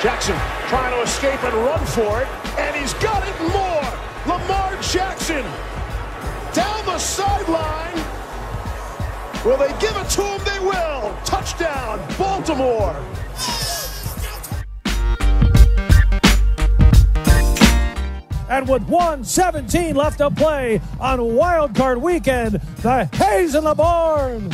Jackson trying to escape and run for it, and he's got it more. Lamar Jackson down the sideline. Will they give it to him? They will. Touchdown, Baltimore. And with 1:17 left to play on Wild Card Weekend, the Hayes in the barn.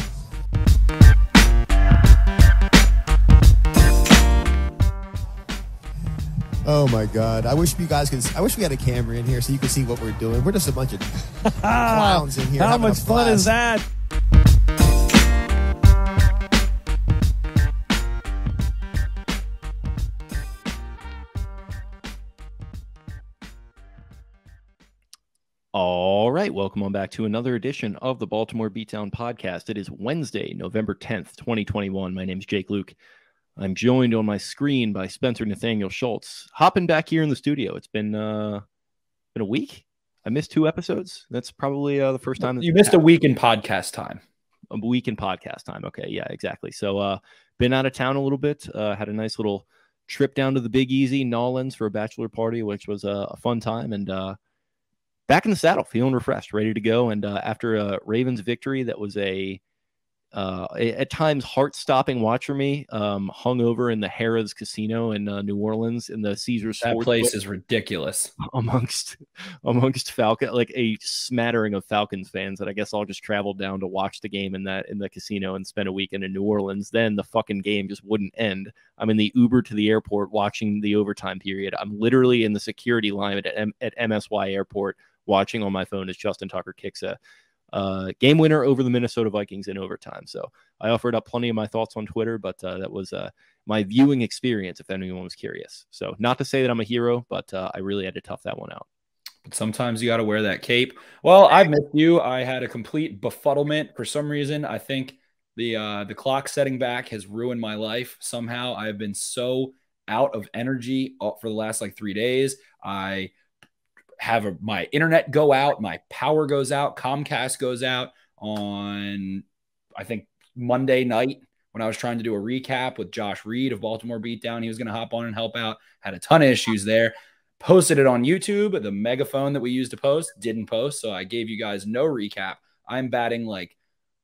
Oh my God! I wish you guys could. I wish we had a camera in here so you could see what we're doing. We're just a bunch of clowns in here. How much fun is that? All right, welcome on back to another edition of the Baltimore Beatdown Podcast. It is Wednesday, November 10th, 2021. My name is Jake Luke. I'm joined on my screen by Spencer Nathaniel Schultz. Hopping back here in the studio. It's been a week. I missed 2 episodes. That's probably the first time. You missed a week in podcast time. A week in podcast time. Okay, yeah, exactly. So been out of town a little bit. Had a nice little trip down to the Big Easy, Nolans, for a bachelor party, which was a fun time. And back in the saddle, feeling refreshed, ready to go. And after a Ravens victory that was at times heart-stopping watch for me, hung over in the Harrah's Casino in New Orleans in the Caesars. That place is ridiculous. Amongst Falcon, like a smattering of Falcons fans that I guess all just traveled down to watch the game in the casino and spend a weekend in New Orleans. Then the fucking game just wouldn't end. I'm in the Uber to the airport watching the overtime period. I'm literally in the security line at MSY Airport watching on my phone as Justin Tucker kicks a game winner over the Minnesota Vikings in overtime. So I offered up plenty of my thoughts on Twitter, but that was my viewing experience, if anyone was curious. So not to say that I'm a hero, but I really had to tough that one out. But sometimes you got to wear that cape. Well, I've missed you. I had a complete befuddlement for some reason. I think the clock setting back has ruined my life. Somehow I've been so out of energy for the last 3 days. I have my internet go out, my power goes out, Comcast goes out on, I think, Monday night when I was trying to do a recap with Josh Reed of Baltimore Beatdown. He was going to hop on and help out. Had a ton of issues there. Posted it on YouTube. The megaphone that we used to post didn't post, so I gave you guys no recap. I'm batting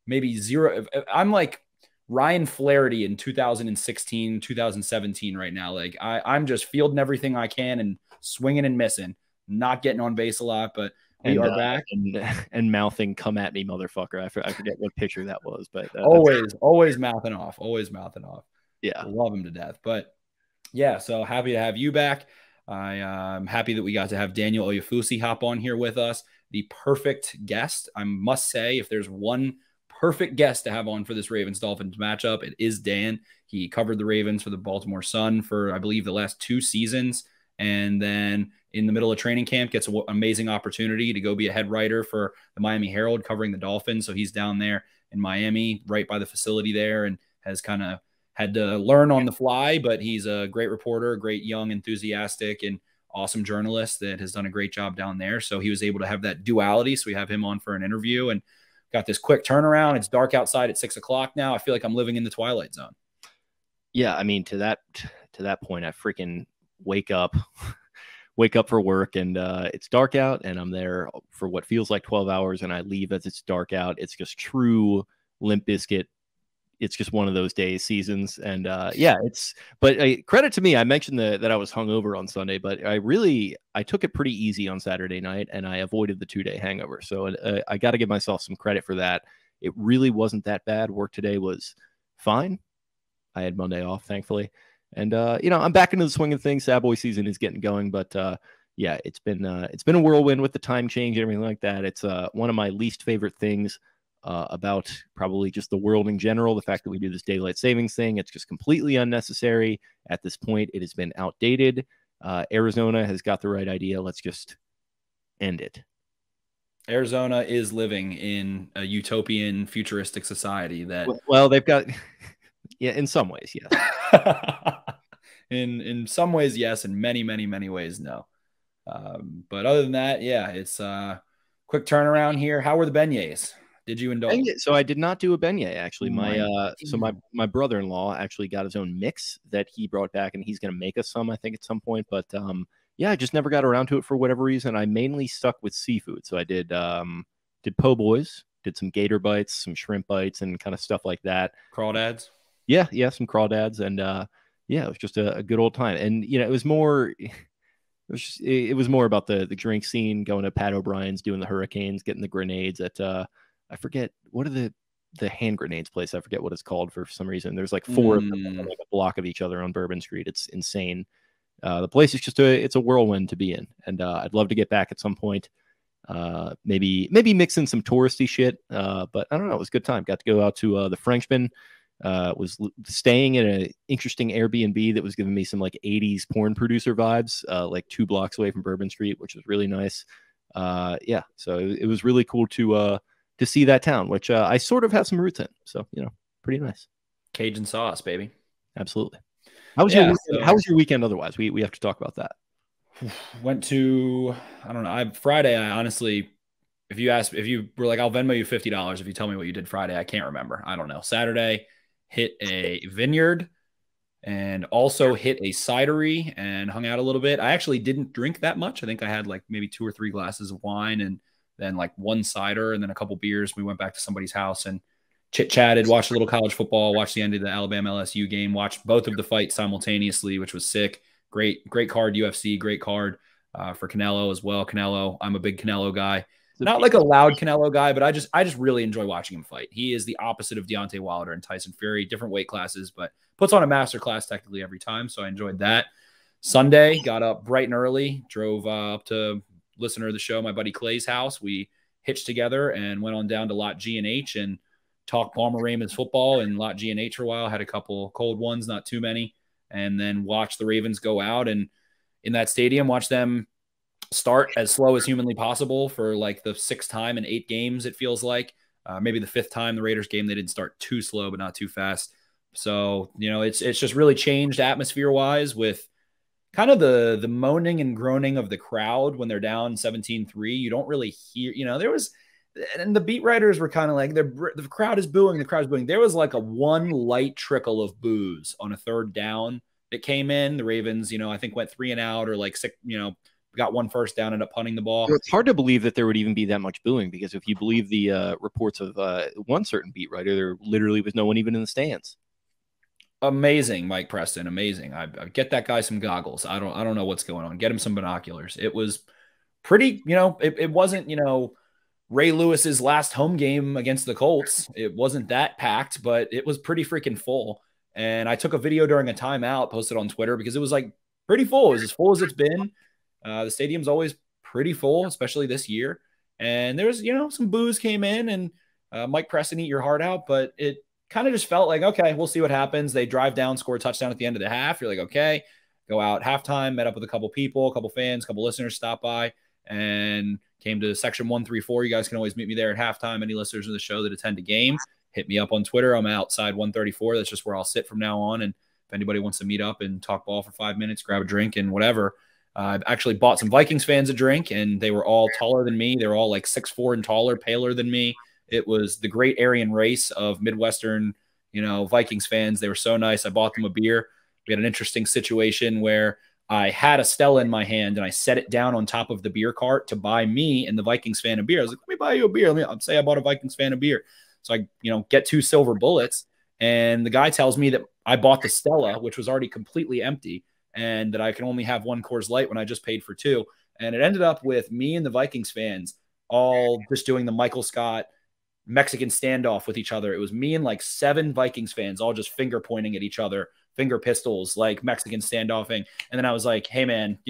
maybe zero. I'm like Ryan Flaherty in 2016, 2017 right now. I'm just fielding everything I can and swinging and missing. Not getting on base a lot, but we are back. And mouthing, "Come at me, motherfucker." I forget what picture that was, but always mouthing off. Always mouthing off. Yeah. I love him to death. But yeah, so happy to have you back. I'm happy that we got to have Daniel Oyefusi hop on here with us. The perfect guest. I must say, if there's one perfect guest to have on for this Ravens-Dolphins matchup, it is Dan. He covered the Ravens for the Baltimore Sun for, I believe, the last 2 seasons. And then in the middle of training camp, gets an amazing opportunity to go be a head writer for the Miami Herald covering the Dolphins. So he's down there in Miami, right by the facility there, and has kind of had to learn on the fly. But he's a great reporter, great young, enthusiastic, and awesome journalist that has done a great job down there. So he was able to have that duality. So we have him on for an interview and got this quick turnaround. It's dark outside at 6 o'clock now. I feel like I'm living in the Twilight Zone. Yeah, I mean, to that point, I freaking wake up for work and it's dark out and I'm there for what feels like 12 hours and I leave as it's dark out. It's just true Limp Bizkit. It's just one of those days, seasons. And credit to me. I mentioned that I was hungover on Sunday, but I took it pretty easy on Saturday night and I avoided the 2-day hangover. So I got to give myself some credit for that. It really wasn't that bad. Work today was fine. I had Monday off, thankfully. And, I'm back into the swing of things. Sad Boy season is getting going, but it's been a whirlwind with the time change and everything like that. It's one of my least favorite things about probably just the world in general. The fact that we do this daylight savings thing, it's just completely unnecessary at this point. It has been outdated. Arizona has got the right idea. Let's just end it. Arizona is living in a utopian, futuristic society that. Well, they've got. Yeah, in some ways, yes. in some ways, yes. In many, many, many ways, no. But other than that, yeah, it's a quick turnaround here. How were the beignets? Did you indulge? So I did not do a beignet actually. Oh My brother-in-law actually got his own mix that he brought back, and he's going to make us some, I think, at some point. But yeah, I just never got around to it for whatever reason. I mainly stuck with seafood, so I did po' boys, did some gator bites, some shrimp bites, and kind of stuff like that. Crawdads. Yeah, some crawdads, and yeah, it was just a good old time. And it was more. It was more about the drink scene, going to Pat O'Brien's, doing the hurricanes, getting the grenades at I forget what are the hand grenades place. I forget what it's called for some reason. There's like 4 of them, like a block of each other on Bourbon Street. It's insane. The place is just it's a whirlwind to be in, and I'd love to get back at some point. Maybe mix in some touristy shit. But I don't know. It was a good time. Got to go out to the Frenchman. Was staying in an interesting Airbnb that was giving me some like 80s porn producer vibes, like 2 blocks away from Bourbon Street, which was really nice. Yeah, so it was really cool to see that town, which I sort of have some roots in. So, pretty nice. Cajun sauce, baby. Absolutely. How was your weekend otherwise? We have to talk about that. Went to, I don't know. Friday, I honestly, if you were like, I'll Venmo you $50 if you tell me what you did Friday, I can't remember. I don't know. Saturday, hit a vineyard and also hit a cidery and hung out a little bit. I actually didn't drink that much. I think I had like maybe 2 or 3 glasses of wine and then like 1 cider and then a couple beers. We went back to somebody's house and chit-chatted, watched a little college football, watched the end of the Alabama LSU game, watched both of the fights simultaneously, which was sick. Great card, UFC, great card for Canelo as well. Canelo, I'm a big Canelo guy. Not like a loud Canelo guy, but I just really enjoy watching him fight. He is the opposite of Deontay Wilder and Tyson Fury, different weight classes, but puts on a master class technically every time. So I enjoyed that. Sunday, got up bright and early, drove up to listener of the show, my buddy Clay's house. We hitched together and went on down to Lot G and H and talked Baltimore Ravens football in Lot G and H for a while. Had a couple cold ones, not too many, and then watched the Ravens go out and in that stadium, watch them start as slow as humanly possible for like the 6th time in 8 games, it feels like. Maybe the 5th time the Raiders game, they didn't start too slow, but not too fast. So, it's just really changed atmosphere-wise with kind of the moaning and groaning of the crowd when they're down 17-3. You don't really hear, there was, and the beat writers were kind of like, the crowd is booing, the crowd is booing. There was like a 1 light trickle of boos on a 3rd down that came in. The Ravens, I think went 3 and out or like 6, got 1 first down, ended up punting the ball. It's hard to believe that there would even be that much booing because if you believe the reports of one certain beat writer, there literally was no one even in the stands. Amazing, Mike Preston. Amazing. I get that guy some goggles. I don't know what's going on. Get him some binoculars. It was pretty, it wasn't, Ray Lewis's last home game against the Colts. It wasn't that packed, but it was pretty freaking full. And I took a video during a timeout, posted on Twitter because it was like pretty full. It was as full as it's been. The stadium's always pretty full, especially this year. And there was, some boos came in and Mike Preston eat your heart out, but it kind of just felt like, okay, we'll see what happens. They drive down, score a touchdown at the end of the half. You're like, okay, go out halftime, met up with a couple people, a couple fans, a couple listeners stopped by and came to section 134. You guys can always meet me there at halftime. Any listeners of the show that attend a game, hit me up on Twitter. I'm outside 134. That's just where I'll sit from now on. And if anybody wants to meet up and talk ball for 5 minutes, grab a drink and whatever. I've actually bought some Vikings fans a drink, and they were all taller than me. They were all like 6'4" and taller, paler than me. It was the great Aryan race of Midwestern, Vikings fans. They were so nice. I bought them a beer. We had an interesting situation where I had a Stella in my hand, and I set it down on top of the beer cart to buy me and the Vikings fan a beer. I was like, let me buy you a beer. I'll say I bought a Vikings fan a beer. So I, get 2 silver bullets, and the guy tells me that I bought the Stella, which was already completely empty, and that I can only have 1 Coors Light when I just paid for 2. And it ended up with me and the Vikings fans all just doing the Michael Scott Mexican standoff with each other. It was me and like 7 Vikings fans all just finger pointing at each other, finger pistols, like Mexican standoffing. And then I was like, hey man,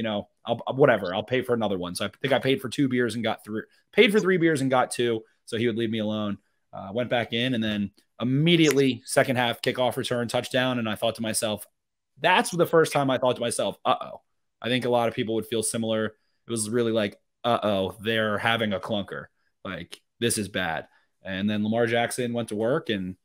whatever, I'll pay for another one. So I think I paid for 2 beers and got 3, paid for 3 beers and got 2. So he would leave me alone. Went back in and then immediately second half kickoff return touchdown. And I thought to myself, that's the first time I thought to myself, uh-oh. I think a lot of people would feel similar. It was really like, uh-oh, they're having a clunker. Like, this is bad. And then Lamar Jackson went to work, and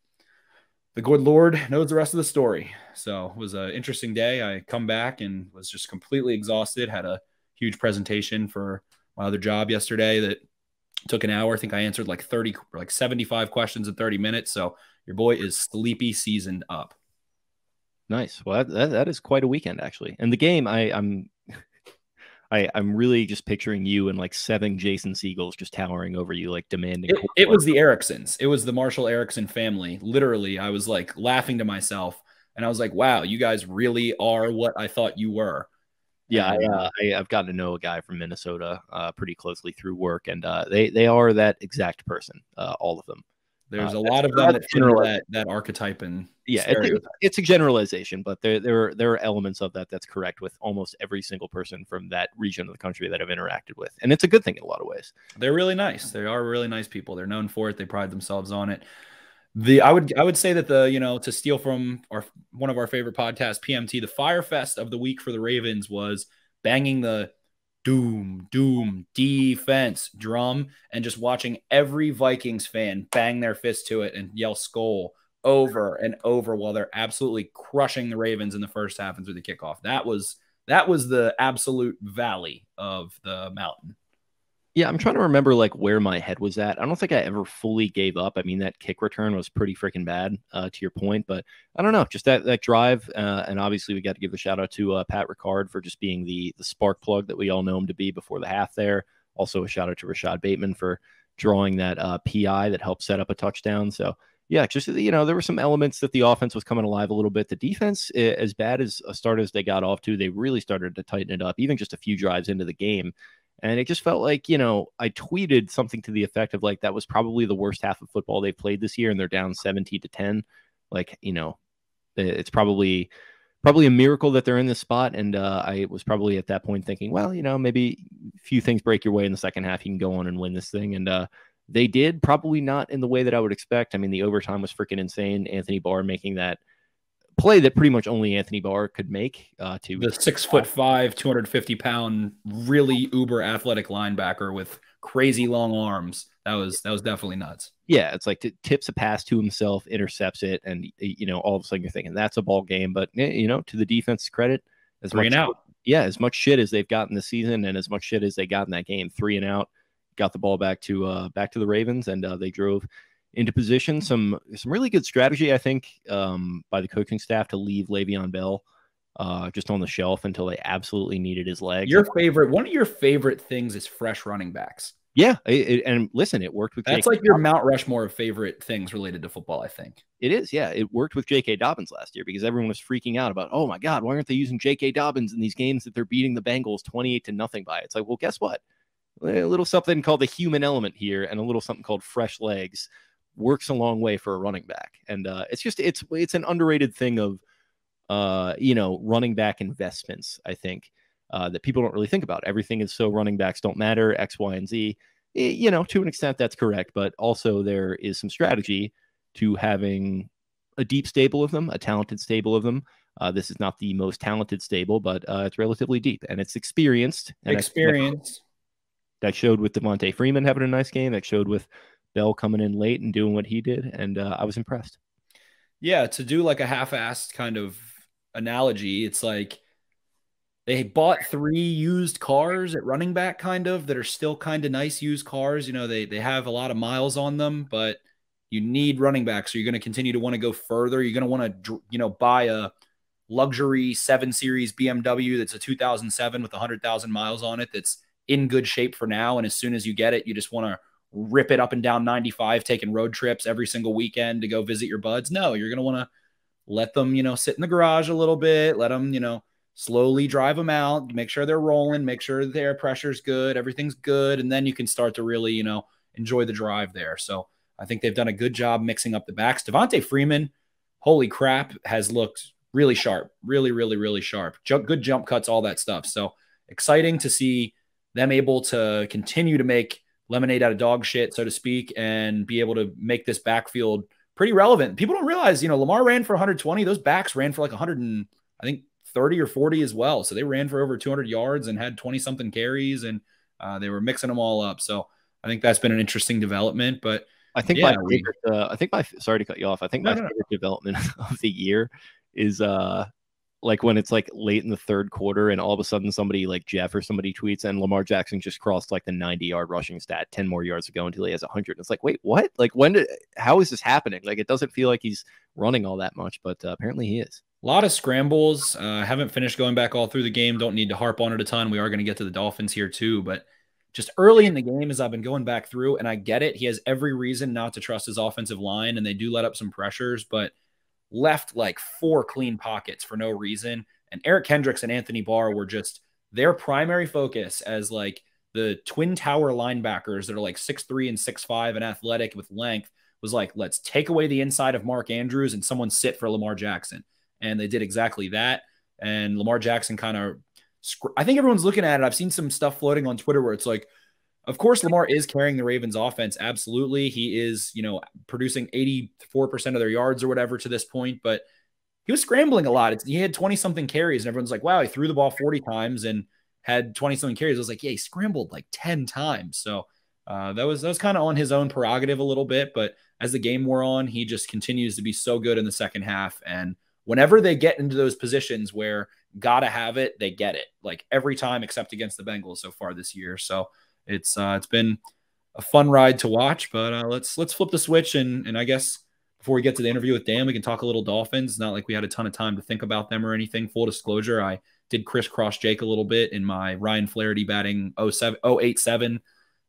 the good Lord knows the rest of the story. So it was an interesting day. I come back and was just completely exhausted, had a huge presentation for my other job yesterday that Took an hour. I think I answered like 75 questions in 30 minutes. So your boy is sleepy seasoned up. Nice. Well, that is quite a weekend, actually. And the game, I'm really just picturing you and like 7 Jason Segels just towering over you, like demanding. It was the Ericksons. It was the Marshall Erickson family. Literally, I was like laughing to myself, and I was like, "Wow, you guys really are what I thought you were." Yeah, I've gotten to know a guy from Minnesota pretty closely through work, and they are that exact person, all of them. There's a lot of them that fit that archetype and it's a generalization, but there are elements of that's correct with almost every single person from that region of the country that I've interacted with, and it's a good thing in a lot of ways. They're really nice. They are really nice people. They're known for it. They pride themselves on it. I would say that to steal from one of our favorite podcasts, PMT, the Fire Fest of the week for the Ravens was banging the doom defense drum and just watching every Vikings fan bang their fist to it and yell "Skol" over and over while they're absolutely crushing the Ravens in the first half and through the kickoff. That was the absolute valley of the mountain. Yeah, I'm trying to remember like where my head was at. I don't think I ever fully gave up. I mean, that kick return was pretty freaking bad, to your point. But I don't know, just that drive. And obviously, we got to give a shout out to Pat Ricard for just being the spark plug that we all know him to be before the half there. Also, a shout out to Rashad Bateman for drawing that PI that helped set up a touchdown. So, yeah, just, there were some elements that the offense was coming alive a little bit. The defense, as bad as a start as they got off to, they really started to tighten it up, even just a few drives into the game. And it just felt like, I tweeted something to the effect of like, that was probably the worst half of football they've played this year. And they're down 17-10. Like, it's probably a miracle that they're in this spot. And I was probably at that point thinking, well, maybe a few things break your way in the second half. You can go on and win this thing. And they did, probably not in the way that I would expect. I mean, the overtime was freaking insane. Anthony Barr making that play that pretty much only Anthony Barr could make to the 6'5", 250-pound, really uber athletic linebacker with crazy long arms. That was definitely nuts. Yeah, it's like tips a pass to himself, intercepts it, and all of a sudden you're thinking that's a ball game. But to the defense's credit, as much shit as they've gotten this season, and as much shit as they got in that game, 3 and out, got the ball back to the Ravens, and they drove into position. Some really good strategy, I think, by the coaching staff to leave Le'Veon Bell just on the shelf until they absolutely needed his legs. One of your favorite things is fresh running backs. Yeah, and listen, it worked with. That's like your Mount Rushmore of favorite things related to football, I think. It is, yeah. It worked with J.K. Dobbins last year because everyone was freaking out about, oh my God, why aren't they using J.K. Dobbins in these games that they're beating the Bengals 28-0 by? It's like, well, guess what? A little something called the human element here, and a little something called fresh legs works a long way for a running back. And it's an underrated thing of running back investments, I think, that people don't really think about. Everything is so running backs don't matter, X, Y, and Z. To an extent that's correct, but also there is some strategy to having a deep stable of them, a talented stable of them. This is not the most talented stable, but it's relatively deep and it's experienced. And that showed with Devontae Freeman having a nice game. That showed with Bell coming in late and doing what he did, and I was impressed. Yeah, to do like a half-assed kind of analogy, it's like they bought 3 used cars at running back kind of that are still kind of nice used cars. They have a lot of miles on them, but you need running backs. So you're going to continue to want to go further. You're going to want to, buy a luxury 7 Series BMW that's a 2007 with 100,000 miles on it that's in good shape for now. And as soon as you get it, you just want to rip it up and down 95, taking road trips every single weekend to go visit your buds. No, you're going to want to let them, sit in the garage a little bit, let them, slowly drive them out, make sure they're rolling, make sure the air pressure's good, everything's good. And then you can start to really, enjoy the drive there. So I think they've done a good job mixing up the backs. Devontae Freeman, holy crap, has looked really sharp, really, really, really sharp. Good jump cuts, all that stuff. So exciting to see them able to continue to make lemonade out of dog shit, so to speak, and be able to make this backfield pretty relevant. People don't realize, Lamar ran for 120. Those backs ran for like 100 and I think 30 or 40 as well. So they ran for over 200 yards and had 20-something carries, and they were mixing them all up. So I think that's been an interesting development. But I think sorry to cut you off. I think my favorite development of the year is like when it's like late in the third quarter and all of a sudden somebody like Jeff or somebody tweets and Lamar Jackson just crossed like the 90-yard rushing stat 10 more yards to go until he has 100. It's like, wait, what? Like how is this happening? Like it doesn't feel like he's running all that much, but apparently he is. A lot of scrambles. Haven't finished going back all through the game. Don't need to harp on it a ton. We are going to get to the Dolphins here too, but just early in the game as I've been going back through, and I get it. He has every reason not to trust his offensive line, and they do let up some pressures, but left like 4 clean pockets for no reason. And Eric Kendricks and Anthony Barr were just their primary focus as like the twin tower linebackers that are like 6'3" and 6'5" and athletic with length was like, let's take away the inside of Mark Andrews and someone sit for Lamar Jackson. And they did exactly that. And Lamar Jackson kind of, I think everyone's looking at it. I've seen some stuff floating on Twitter where it's like, of course, Lamar is carrying the Ravens offense. Absolutely. He is, producing 84% of their yards or whatever to this point, but he was scrambling a lot. He had 20 something carries and everyone's like, wow, he threw the ball 40 times and had 20 something carries. I was like, yeah, he scrambled like 10 times. So that was kind of on his own prerogative a little bit, but as the game wore on, he just continues to be so good in the second half. And whenever they get into those positions where gotta have it, they get it, like every time except against the Bengals so far this year. So it's been a fun ride to watch, but let's flip the switch. And I guess before we get to the interview with Dan, we can talk a little Dolphins. Not like we had a ton of time to think about them or anything. Full disclosure, I did crisscross Jake a little bit in my Ryan Flaherty batting 087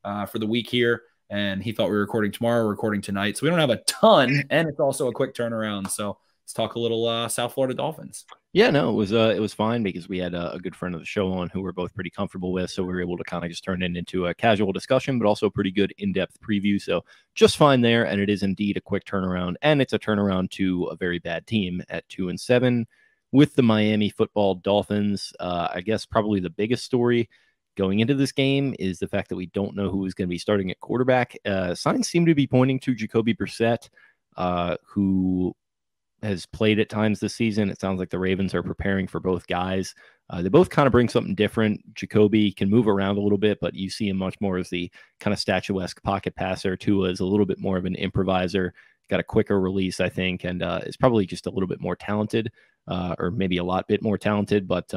for the week here. And he thought we were recording tomorrow, we're recording tonight. So we don't have a ton, and it's also a quick turnaround. So let's talk a little South Florida Dolphins. Yeah, no, it was fine because we had a good friend of the show on who we're both pretty comfortable with. So we were able to kind of just turn it into a casual discussion, but also a pretty good in-depth preview. So just fine there. And it is indeed a quick turnaround. And it's a turnaround to a very bad team at 2-7 with the Miami football Dolphins. I guess probably the biggest story going into this game is the fact that we don't know who is going to be starting at quarterback. Signs seem to be pointing to Jacoby Brissett, who has played at times this season. It sounds like the Ravens are preparing for both guys. They both kind of bring something different. Jacoby can move around a little bit, but you see him much more as the kind of statuesque pocket passer. Tua is a little bit more of an improviser, got a quicker release, I think, and is probably just a little bit more talented, or maybe a lot bit more talented, but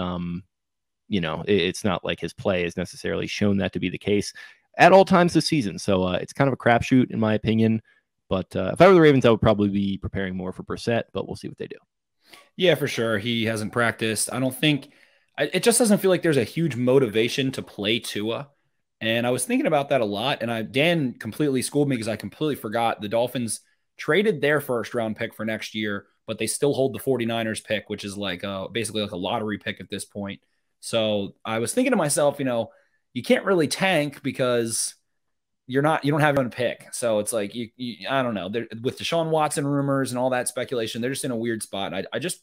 it's not like his play has necessarily shown that to be the case at all times this season. So it's kind of a crapshoot in my opinion. But if I were the Ravens, I would probably be preparing more for Brissett, but we'll see what they do. Yeah, for sure. He hasn't practiced. I don't think it just doesn't feel like there's a huge motivation to play Tua. And I was thinking about that a lot. And Dan completely schooled me because I completely forgot the Dolphins traded their first round pick for next year, but they still hold the 49ers pick, which is like basically like a lottery pick at this point. So I was thinking to myself, you can't really tank because you don't have your own pick. So it's like, I don't know. With Deshaun Watson rumors and all that speculation, they're just in a weird spot. I just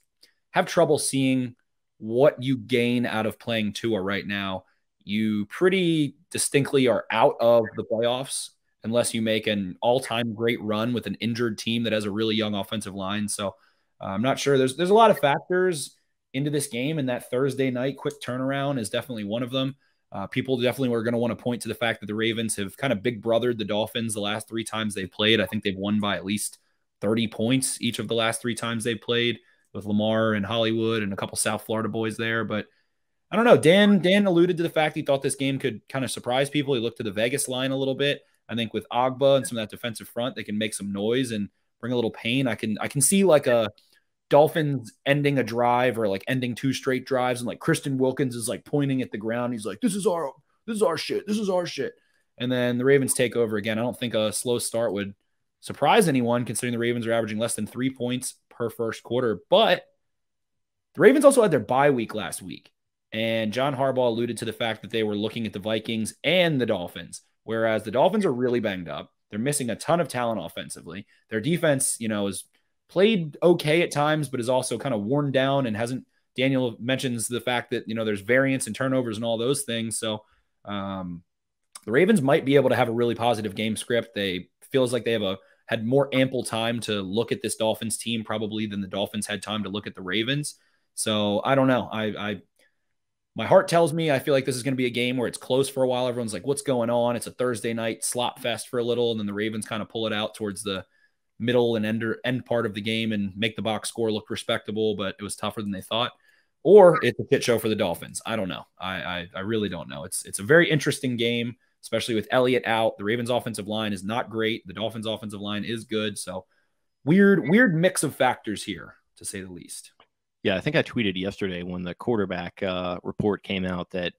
have trouble seeing what you gain out of playing Tua right now. You pretty distinctly are out of the playoffs unless you make an all-time great run with an injured team that has a really young offensive line. So I'm not sure. There's a lot of factors into this game, and that Thursday night quick turnaround is definitely one of them. People definitely were going to want to point to the fact that the Ravens have kind of big brothered the Dolphins the last 3 times they've played. I think they've won by at least 30 points each of the last 3 times they've played, with Lamar and Hollywood and a couple South Florida boys there. But I don't know. Dan alluded to the fact he thought this game could kind of surprise people. He looked to the Vegas line a little bit. I think with Agba and some of that defensive front, they can make some noise and bring a little pain. I can see like a Dolphins ending a drive or like ending 2 straight drives, and like Kristen Wilkins is like pointing at the ground. He's like, this is our shit. This is our shit. And then the Ravens take over again. I don't think a slow start would surprise anyone, considering the Ravens are averaging less than 3 points per first quarter. But the Ravens also had their bye week last week, and John Harbaugh alluded to the fact that they were looking at the Vikings and the Dolphins, whereas the Dolphins are really banged up. They're missing a ton of talent offensively. Their defense, is played okay at times, but is also kind of worn down and hasn't. Daniel mentions the fact that, there's variance and turnovers and all those things. So the Ravens might be able to have a really positive game script. They feels like they had more ample time to look at this Dolphins team probably than the Dolphins had time to look at the Ravens. So I don't know. My heart tells me I feel like this is going to be a game where it's close for a while. Everyone's like, what's going on? It's a Thursday night slop fest for a little. And then the Ravens kind of pull it out towards the middle and end part of the game and make the box score look respectable, but it was tougher than they thought. or it's a shit show for the Dolphins. I don't know. I really don't know. It's a very interesting game, especially with Elliott out. The Ravens offensive line is not great. The Dolphins offensive line is good. So weird mix of factors here, to say the least. Yeah, I think I tweeted yesterday when the quarterback report came out that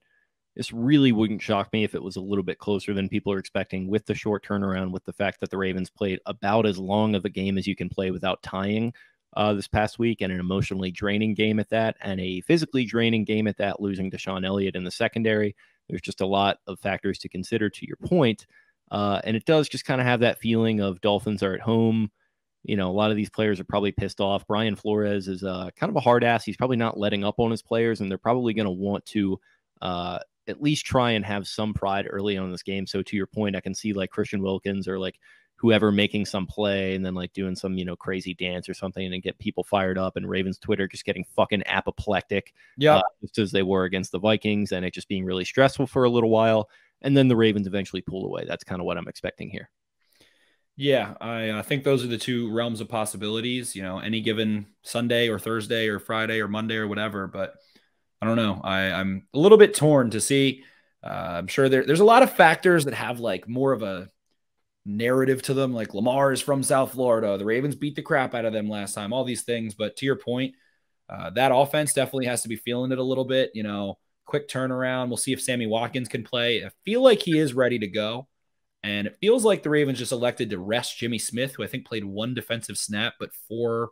this really wouldn't shock me if it was a little bit closer than people are expecting, with the short turnaround, with the fact that the Ravens played about as long of a game as you can play without tying this past week, and an emotionally draining game at that, and a physically draining game at that, losing to Sean Elliott in the secondary. There's just a lot of factors to consider, to your point. And it does just kind of have that feeling of Dolphins are at home. You know, a lot of these players are probably pissed off. Brian Flores is kind of a hard ass. He's probably not letting up on his players, and they're probably going to want to at least try and have some pride early on in this game. So to your point, I can see like Christian Wilkins or like whoever making some play and then like doing some, you know, crazy dance or something and get people fired up, and Ravens Twitter just getting fucking apoplectic. Yeah. Just as they were against the Vikings, and it just being really stressful for a little while. And then the Ravens eventually pull away. That's kind of what I'm expecting here. Yeah, I think those are the two realms of possibilities, you know, any given Sunday or Thursday or Friday or Monday or whatever. But I don't know. I'm a little bit torn to see. I'm sure there's a lot of factors that have like more of a narrative to them. Like Lamar is from South Florida. The Ravens beat the crap out of them last time, all these things. But to your point, that offense definitely has to be feeling it a little bit, you know, quick turnaround. We'll see if Sammy Watkins can play. I feel like he is ready to go. And it feels like the Ravens just elected to rest Jimmy Smith, who I think played 1 defensive snap, but 4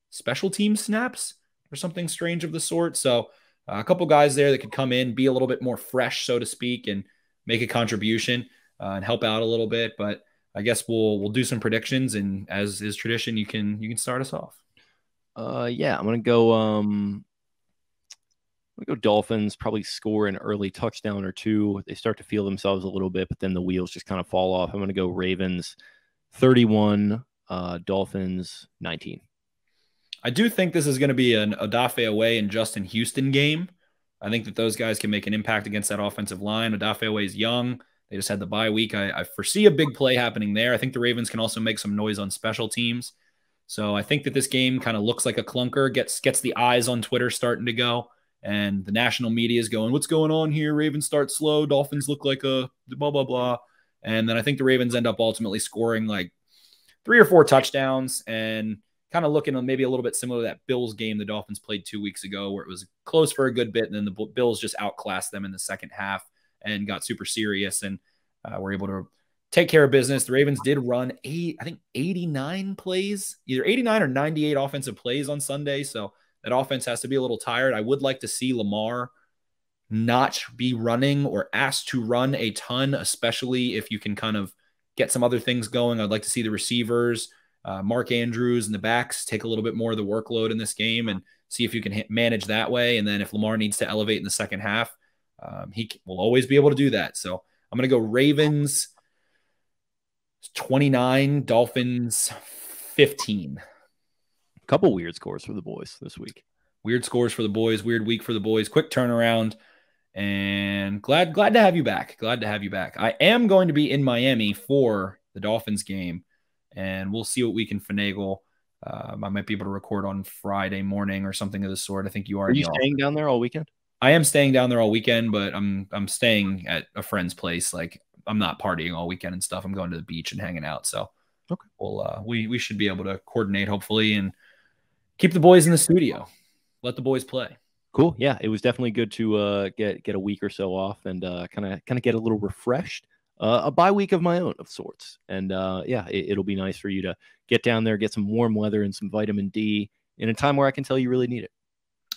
special team snaps or something strange of the sort. So a couple guys there that could come in, be a little bit more fresh, so to speak, and make a contribution and help out a little bit. But I guess we'll do some predictions, and as is tradition, you can start us off. Yeah, I'm gonna go. We go Dolphins, probably score an early touchdown or 2. They start to feel themselves a little bit, but then the wheels just kind of fall off. I'm going to go Ravens 31, Dolphins 19. I do think this is going to be an Odafe Away and Justin Houston game. I think that those guys can make an impact against that offensive line. Odafe Away is young. They just had the bye week. I foresee a big play happening there. I think the Ravens can also make some noise on special teams. So I think that this game kind of looks like a clunker, gets the eyes on Twitter starting to go. And the national media is going, what's going on here? Ravens start slow. Dolphins look like a blah, blah, blah. And then I think the Ravens end up ultimately scoring like 3 or 4 touchdowns, and kind of looking maybe a little bit similar to that Bills game the Dolphins played 2 weeks ago, where it was close for a good bit. And then the Bills just outclassed them in the second half and got super serious and were able to take care of business. The Ravens did run 89 plays, either 89 or 98 offensive plays on Sunday. So that offense has to be a little tired. I would like to see Lamar not be running or asked to run a ton, especially if you can kind of get some other things going. I'd like to see the receivers, Mark Andrews and the backs take a little bit more of the workload in this game and see if you can manage that way. And then if Lamar needs to elevate in the second half, he will always be able to do that. So I'm going to go Ravens 29, Dolphins 15. Couple weird scores for the boys this week. Weird scores for the boys. Weird week for the boys. Quick turnaround. And glad to have you back. Glad to have you back. I am going to be in Miami for the Dolphins game, and we'll see what we can finagle. I might be able to record on Friday morning or something of the sort. I think you are. Are you staying down there all weekend? I am staying down there all weekend, but I'm staying at a friend's place. Like, I'm not partying all weekend and stuff. I'm going to the beach and hanging out. So okay, we'll we should be able to coordinate hopefully and keep the boys in the studio. Let the boys play. Cool. Yeah, it was definitely good to get a week or so off and kind of get a little refreshed. A bye week of my own of sorts. And yeah, it'll be nice for you to get down there, get some warm weather and some vitamin D in a time where I can tell you really need it.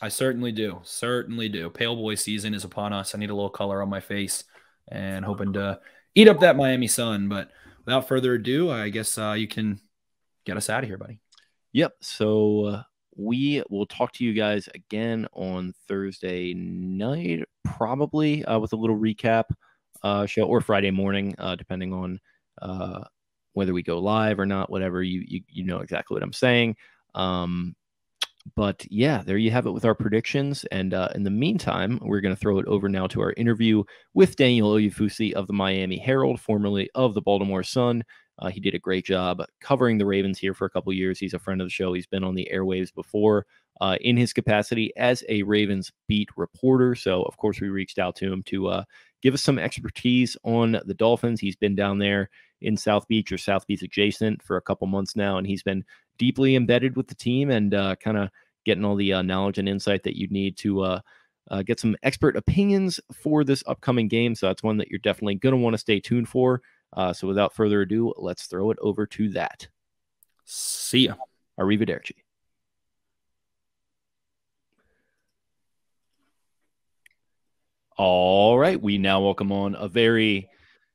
I certainly do. Certainly do. Pale boy season is upon us. I need a little color on my face and hoping to eat up that Miami sun. But without further ado, I guess you can get us out of here, buddy. Yep. So we will talk to you guys again on Thursday night, probably with a little recap show, or Friday morning, depending on whether we go live or not, whatever. You know exactly what I'm saying. But yeah, there you have it with our predictions. And in the meantime, we're going to throw it over now to our interview with Daniel Oyefusi of the Miami Herald, formerly of the Baltimore Sun. He did a great job covering the Ravens here for a couple years. He's a friend of the show. He's been on the airwaves before in his capacity as a Ravens beat reporter. So, of course, we reached out to him to give us some expertise on the Dolphins. He's been down there in South Beach or South Beach adjacent for a couple months now, and he's been deeply embedded with the team and kind of getting all the knowledge and insight that you need to get some expert opinions for this upcoming game. So that's one that you're definitely going to want to stay tuned for. So without further ado, let's throw it over to that. See ya. Arrivederci. All right. We now welcome on a very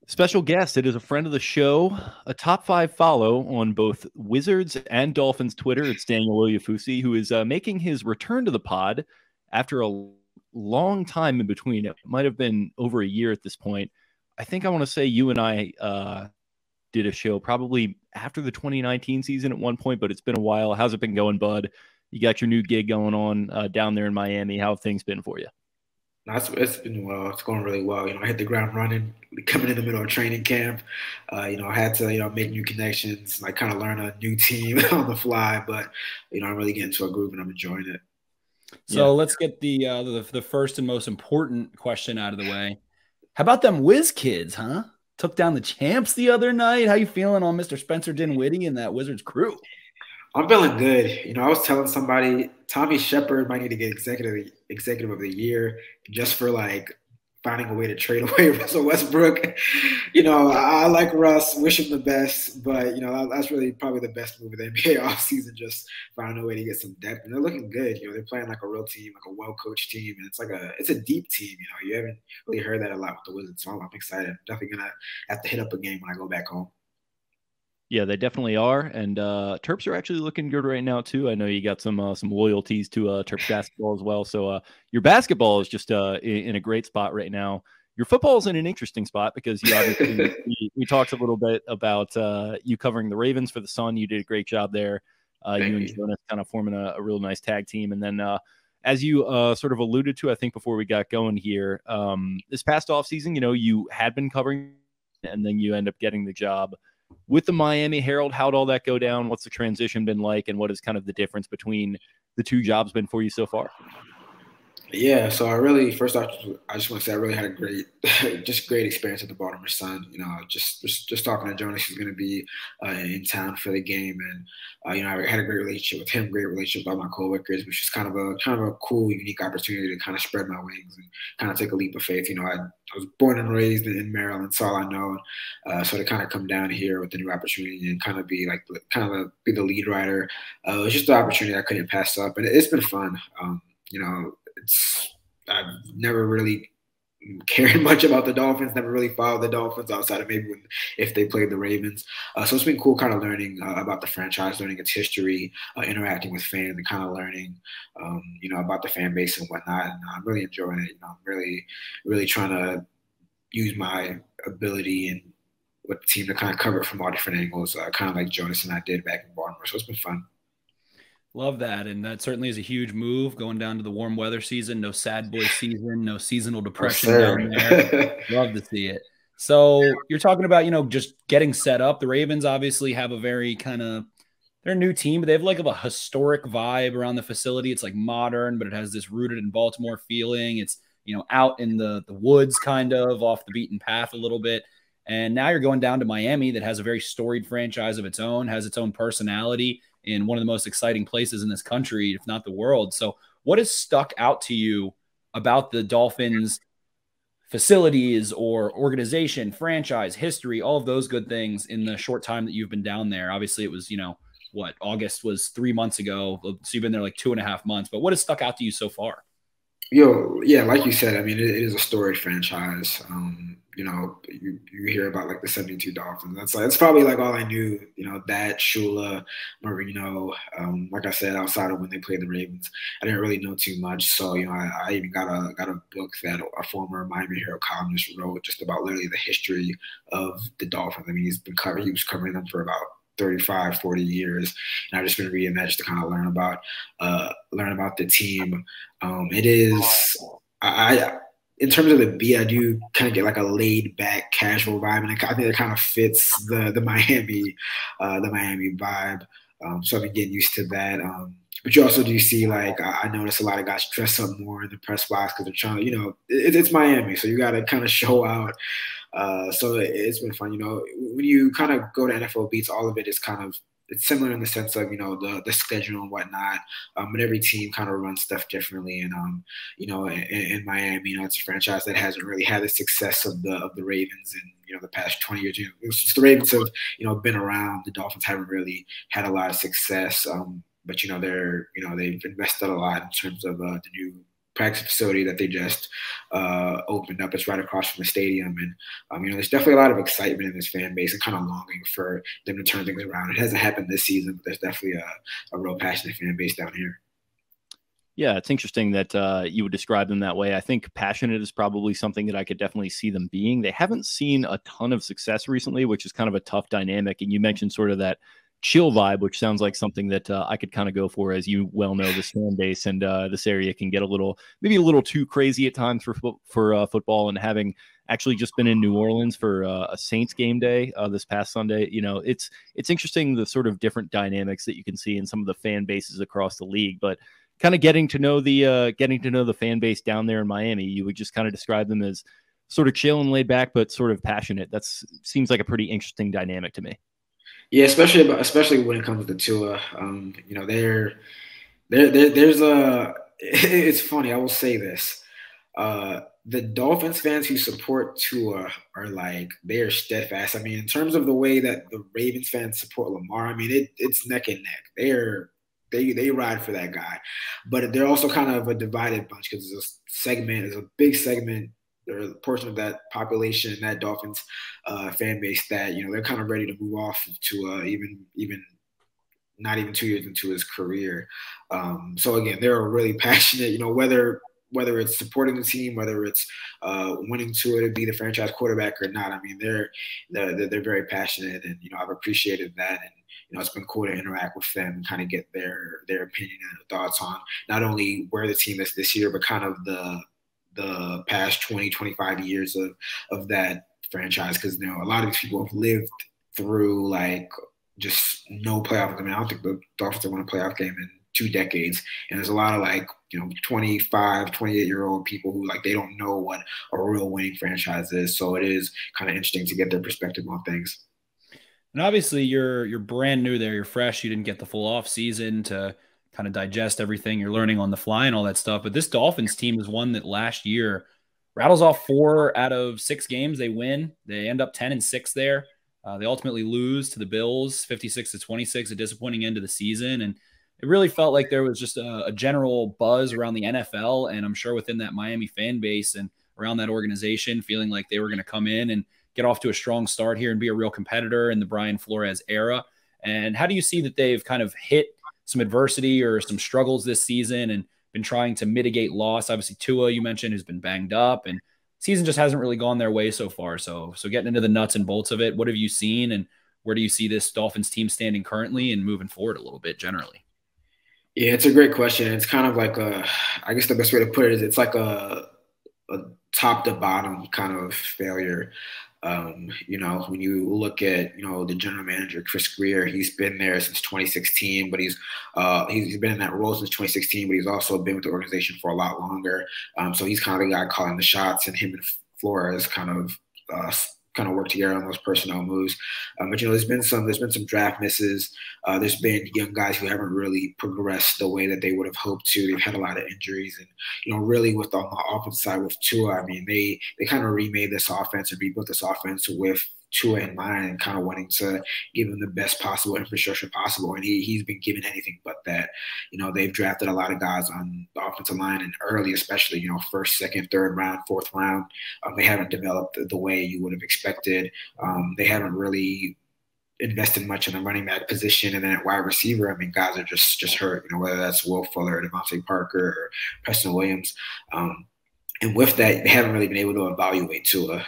special guest. It is a friend of the show, a top 5 follow on both Wizards and Dolphins Twitter. It's Daniel Oyefusi, who is making his return to the pod after a long time in between. It might have been over a year at this point. I think I want to say you and I did a show probably after the 2019 season at one point, but it's been a while. How's it been going, bud? You got your new gig going on down there in Miami. How have things been for you? It's been well. It's going really well. I hit the ground running, coming in the middle of training camp. I had to, make new connections, like kind of learn a new team on the fly. But, I'm really getting to a groove and I'm enjoying it. So let's get the first and most important question out of the way. How about them Wiz kids, huh? Took down the champs the other night. How you feeling on Mr. Spencer Dinwiddie and that Wizards crew? I'm feeling good. I was telling somebody Tommy Shepard might need to get executive of the year just for finding a way to trade away Russell Westbrook. I like Russ, wish him the best, but that's really probably the best move of the NBA offseason, just finding a way to get some depth. And they're looking good. They're playing like a real team, like a well-coached team, and it's a deep team. You haven't really heard that a lot with the Wizards, so I'm excited. I'm definitely gonna have to hit up a game when I go back home. Yeah, they definitely are, and Terps are actually looking good right now too. I know you got some loyalties to Terps basketball as well. So your basketball is just in a great spot right now. Your football is in an interesting spot because you obviously we talked a little bit about you covering the Ravens for the Sun. You did a great job there. You and Jonas kind of forming a real nice tag team, and then as you sort of alluded to, I think before we got going here, this past offseason, you had been covering, and then you end up getting the job with the Miami Herald. How'd all that go down? What's the transition been like? And what is kind of the difference between the two jobs been for you so far? Yeah, so first off, I just want to say I really had a great experience at the Baltimore Sun. Just talking to Jonas, he's going to be in town for the game, and I had a great relationship with him, great relationship with all my coworkers, which is kind of a cool, unique opportunity to kind of spread my wings and kind of take a leap of faith. I was born and raised in Maryland, that's all I know. So to kind of come down here with the new opportunity and kind of be be the lead writer, it was just an opportunity I couldn't pass up, and it's been fun. I've never really cared much about the Dolphins, never really followed the Dolphins outside of maybe if they played the Ravens. So it's been cool kind of learning about the franchise, learning its history, interacting with fans, and kind of learning, about the fan base and whatnot. And I'm really enjoying it. I'm really, really trying to use my ability and with the team to kind of cover it from all different angles, kind of like Jonas and I did back in Baltimore. So it's been fun. Love that. And that certainly is a huge move going down to the warm weather season. No sad boy season, no seasonal depression down there. Love to see it. So you're talking about, just getting set up. The Ravens obviously have a very they're a new team, but they have a historic vibe around the facility. It's modern, but it has this rooted in Baltimore feeling. It's, out in the woods, kind of off the beaten path a little bit. And now you're going down to Miami that has a very storied franchise of its own, has its own personality in one of the most exciting places in this country, if not the world. So what has stuck out to you about the Dolphins facilities or organization, franchise, history, all of those good things in the short time that you've been down there? Obviously it was, August was 3 months ago. So you've been there 2.5 months, but what has stuck out to you so far? Yeah, like you said, it is a storied franchise. You hear about the 72 Dolphins. That's probably all I knew, that Shula, Marino, like I said, outside of when they played the Ravens, I didn't really know too much. So, I even got a book that a former Miami Herald columnist wrote just about literally the history of the Dolphins. He was covering them for about 35, 40 years. And I've just been reading that just to kind of learn about the team. in terms of the beat, I do kind of get like a laid back, casual vibe, and I think it kind of fits the Miami vibe. So I've been getting used to that. But you also do see, like, I notice a lot of guys dress up more in the press box because they're trying to, it's Miami, so you got to kind of show out. So it's been fun. When you kind of go to NFL beats, all of it is kind of, it's similar in the sense of, the schedule and whatnot. But every team kind of runs stuff differently. And, in Miami, it's a franchise that hasn't really had the success of the Ravens in, the past 20 years. It's just the Ravens have, been around. The Dolphins haven't really had a lot of success. But, they've invested a lot in terms of the new practice facility that they just opened up. It's right across from the stadium. And, there's definitely a lot of excitement in this fan base and kind of longing for them to turn things around. It hasn't happened this season, but there's definitely a real passionate fan base down here. Yeah, it's interesting that you would describe them that way. I think passionate is probably something that I could definitely see them being. They haven't seen a ton of success recently, which is kind of a tough dynamic. And you mentioned sort of that chill vibe, which sounds like something that I could kind of go for. As you well know, this fan base and this area can get maybe a little too crazy at times for football. And having actually just been in New Orleans for a Saints game day this past Sunday, it's interesting the sort of different dynamics that you can see in some of the fan bases across the league. But kind of getting to know the fan base down there in Miami, you would just kind of describe them as sort of chill and laid back, but sort of passionate. Seems like a pretty interesting dynamic to me. Yeah, especially when it comes to Tua, there's it's funny. I will say this: the Dolphins fans who support Tua are they are steadfast. I mean, in terms of the way that the Ravens fans support Lamar, I mean, it's neck and neck. They ride for that guy, but they're also kind of a divided bunch because there's a big segment. There's a portion of that population, that Dolphins fan base that, they're kind of ready to move off to even not even 2 years into his career. So again, they're really passionate, whether it's supporting the team, whether it's winning to be the franchise quarterback or not. I mean, they're very passionate, and, I've appreciated that. And, it's been cool to interact with them and kind of get their opinion and thoughts on not only where the team is this year, but kind of the past 20, 25 years of that franchise. Because, a lot of these people have lived through just no playoff. I mean, I don't think the Dolphins have won a playoff game in 2 decades. And there's a lot of 25, 28-year-old people who they don't know what a real winning franchise is. So it is kind of interesting to get their perspective on things. And obviously you're brand new there. You're fresh. You didn't get the full off season to kind of digest everything. You're learning on the fly and all that stuff. But this Dolphins team is one that last year rattles off 4 out of 6 games. They win. They end up 10-6 there. They ultimately lose to the Bills, 56-26, a disappointing end of the season. And it really felt like there was just a general buzz around the NFL, and I'm sure within that Miami fan base and around that organization, feeling like they were going to come in and get off to a strong start here and be a real competitor in the Brian Flores era. And how do you see that they've kind of hit some adversity or some struggles this season and been trying to mitigate loss? Obviously, Tua, you mentioned, has been banged up, and season just hasn't really gone their way so far. So getting into the nuts and bolts of it, what have you seen, and where do you see this Dolphins team standing currently and moving forward a little bit generally? Yeah, it's a great question. It's kind of like I guess the best way to put it is it's like a top to bottom kind of failure. When you look at, the general manager, Chris Greer, he's been there since 2016, but he's been in that role since 2016, but he's also been with the organization for a lot longer. So he's kind of the guy calling the shots, and him and Flores kind of work together on those personnel moves. But there's been some draft misses. There's been young guys who haven't really progressed the way that they would have hoped to. They've had a lot of injuries, and really with on the offensive side with Tua, I mean, they kind of remade this offense and rebuilt this offense with Tua in mind, and kind of wanting to give him the best possible infrastructure possible. And he's been given anything but that. They've drafted a lot of guys on the offensive line, and early, especially, first, second, third round, fourth round. They haven't developed the way you would have expected. They haven't really invested much in the running back position, and then at wide receiver, I mean, guys are just hurt. Whether that's Will Fuller, Devontae Parker, or Preston Williams. And with that, they haven't really been able to evaluate Tua.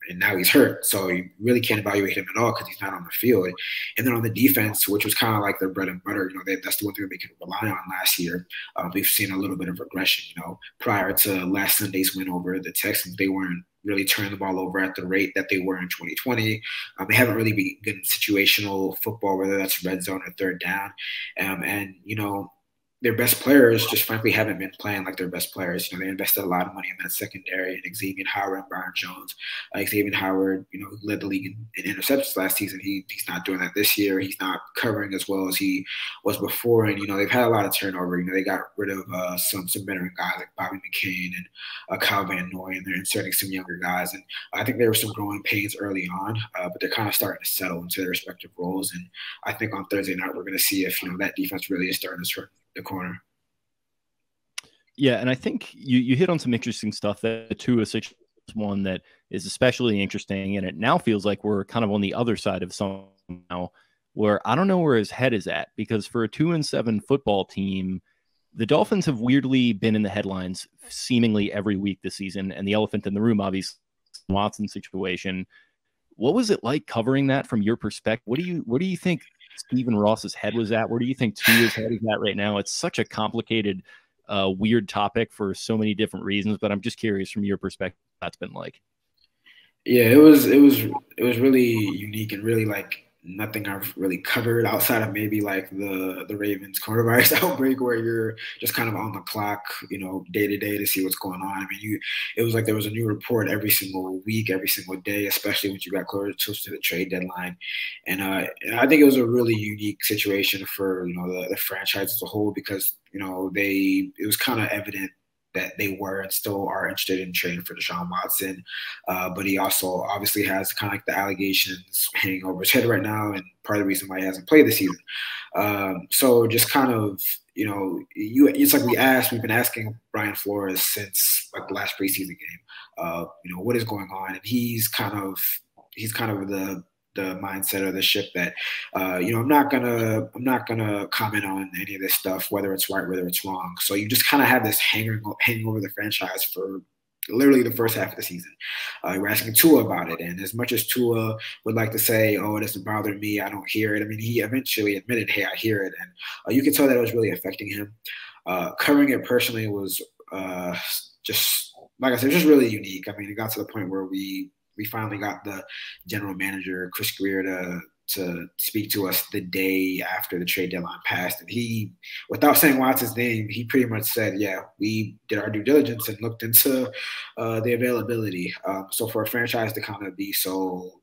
And now he's hurt, so you really can't evaluate him at all because he's not on the field. And then on the defense, which was kind of like their bread and butter, that's the one thing that they could rely on last year. We've seen a little bit of regression. Prior to last Sunday's win over the Texans, they weren't really turning the ball over at the rate that they were in 2020. They haven't really been good in situational football, whether that's red zone or third down. Their best players just frankly haven't been playing like their best players. They invested a lot of money in that secondary and Xavion Howard and Byron Jones. Xavion Howard, who led the league in interceptions last season, he's not doing that this year. He's not covering as well as he was before. And, they've had a lot of turnover. They got rid of some veteran guys like Bobby McCain and Kyle Van Noy, and they're inserting some younger guys. And I think there were some growing pains early on, but they're kind of starting to settle into their respective roles. And I think on Thursday night, we're going to see if, that defense really is starting to turn the corner. Yeah, and I think you hit on some interesting stuff. That Tua is one that is especially interesting, and it now feels like we're kind of on the other side of something now, where I don't know where his head is at, because for a 2-7 football team, the Dolphins have weirdly been in the headlines seemingly every week this season, and the elephant in the room, obviously, Watson situation. What was it like covering that from your perspective? What do you think Stephen Ross's head was at? Where do you think Tua's head is at right now? It's such a complicated, weird topic for so many different reasons, but I'm just curious from your perspective what that's been like. Yeah, it was really unique and really like nothing I've really covered outside of maybe like the Ravens coronavirus outbreak, where you're just kind of on the clock, day to day to see what's going on. I mean, it was like there was a new report every single week, every single day, especially when you got closer to the trade deadline. And I think it was a really unique situation for, the franchise as a whole, because, it was kind of evident that they were and still are interested in trading for Deshaun Watson. But he also obviously has kind of like the allegations hanging over his head right now, and part of the reason why he hasn't played this season. So just kind of, it's like we've been asking Brian Flores since like the last preseason game, what is going on? And he's kind of the mindset of the ship that, I'm not gonna comment on any of this stuff, whether it's right, whether it's wrong. So you just kind of have this hanging over the franchise for literally the first half of the season. We're asking Tua about it, and as much as Tua would like to say, "Oh, it doesn't bother me, I don't hear it," I mean, he eventually admitted, "Hey, I hear it," and you can tell that it was really affecting him. Covering it personally was just, like I said, just really unique. I mean, it got to the point where we finally got the general manager, Chris Greer, to speak to us the day after the trade deadline passed. And he, without saying Watson's name, he pretty much said, yeah, we did our due diligence and looked into the availability. So for a franchise to kind of be so,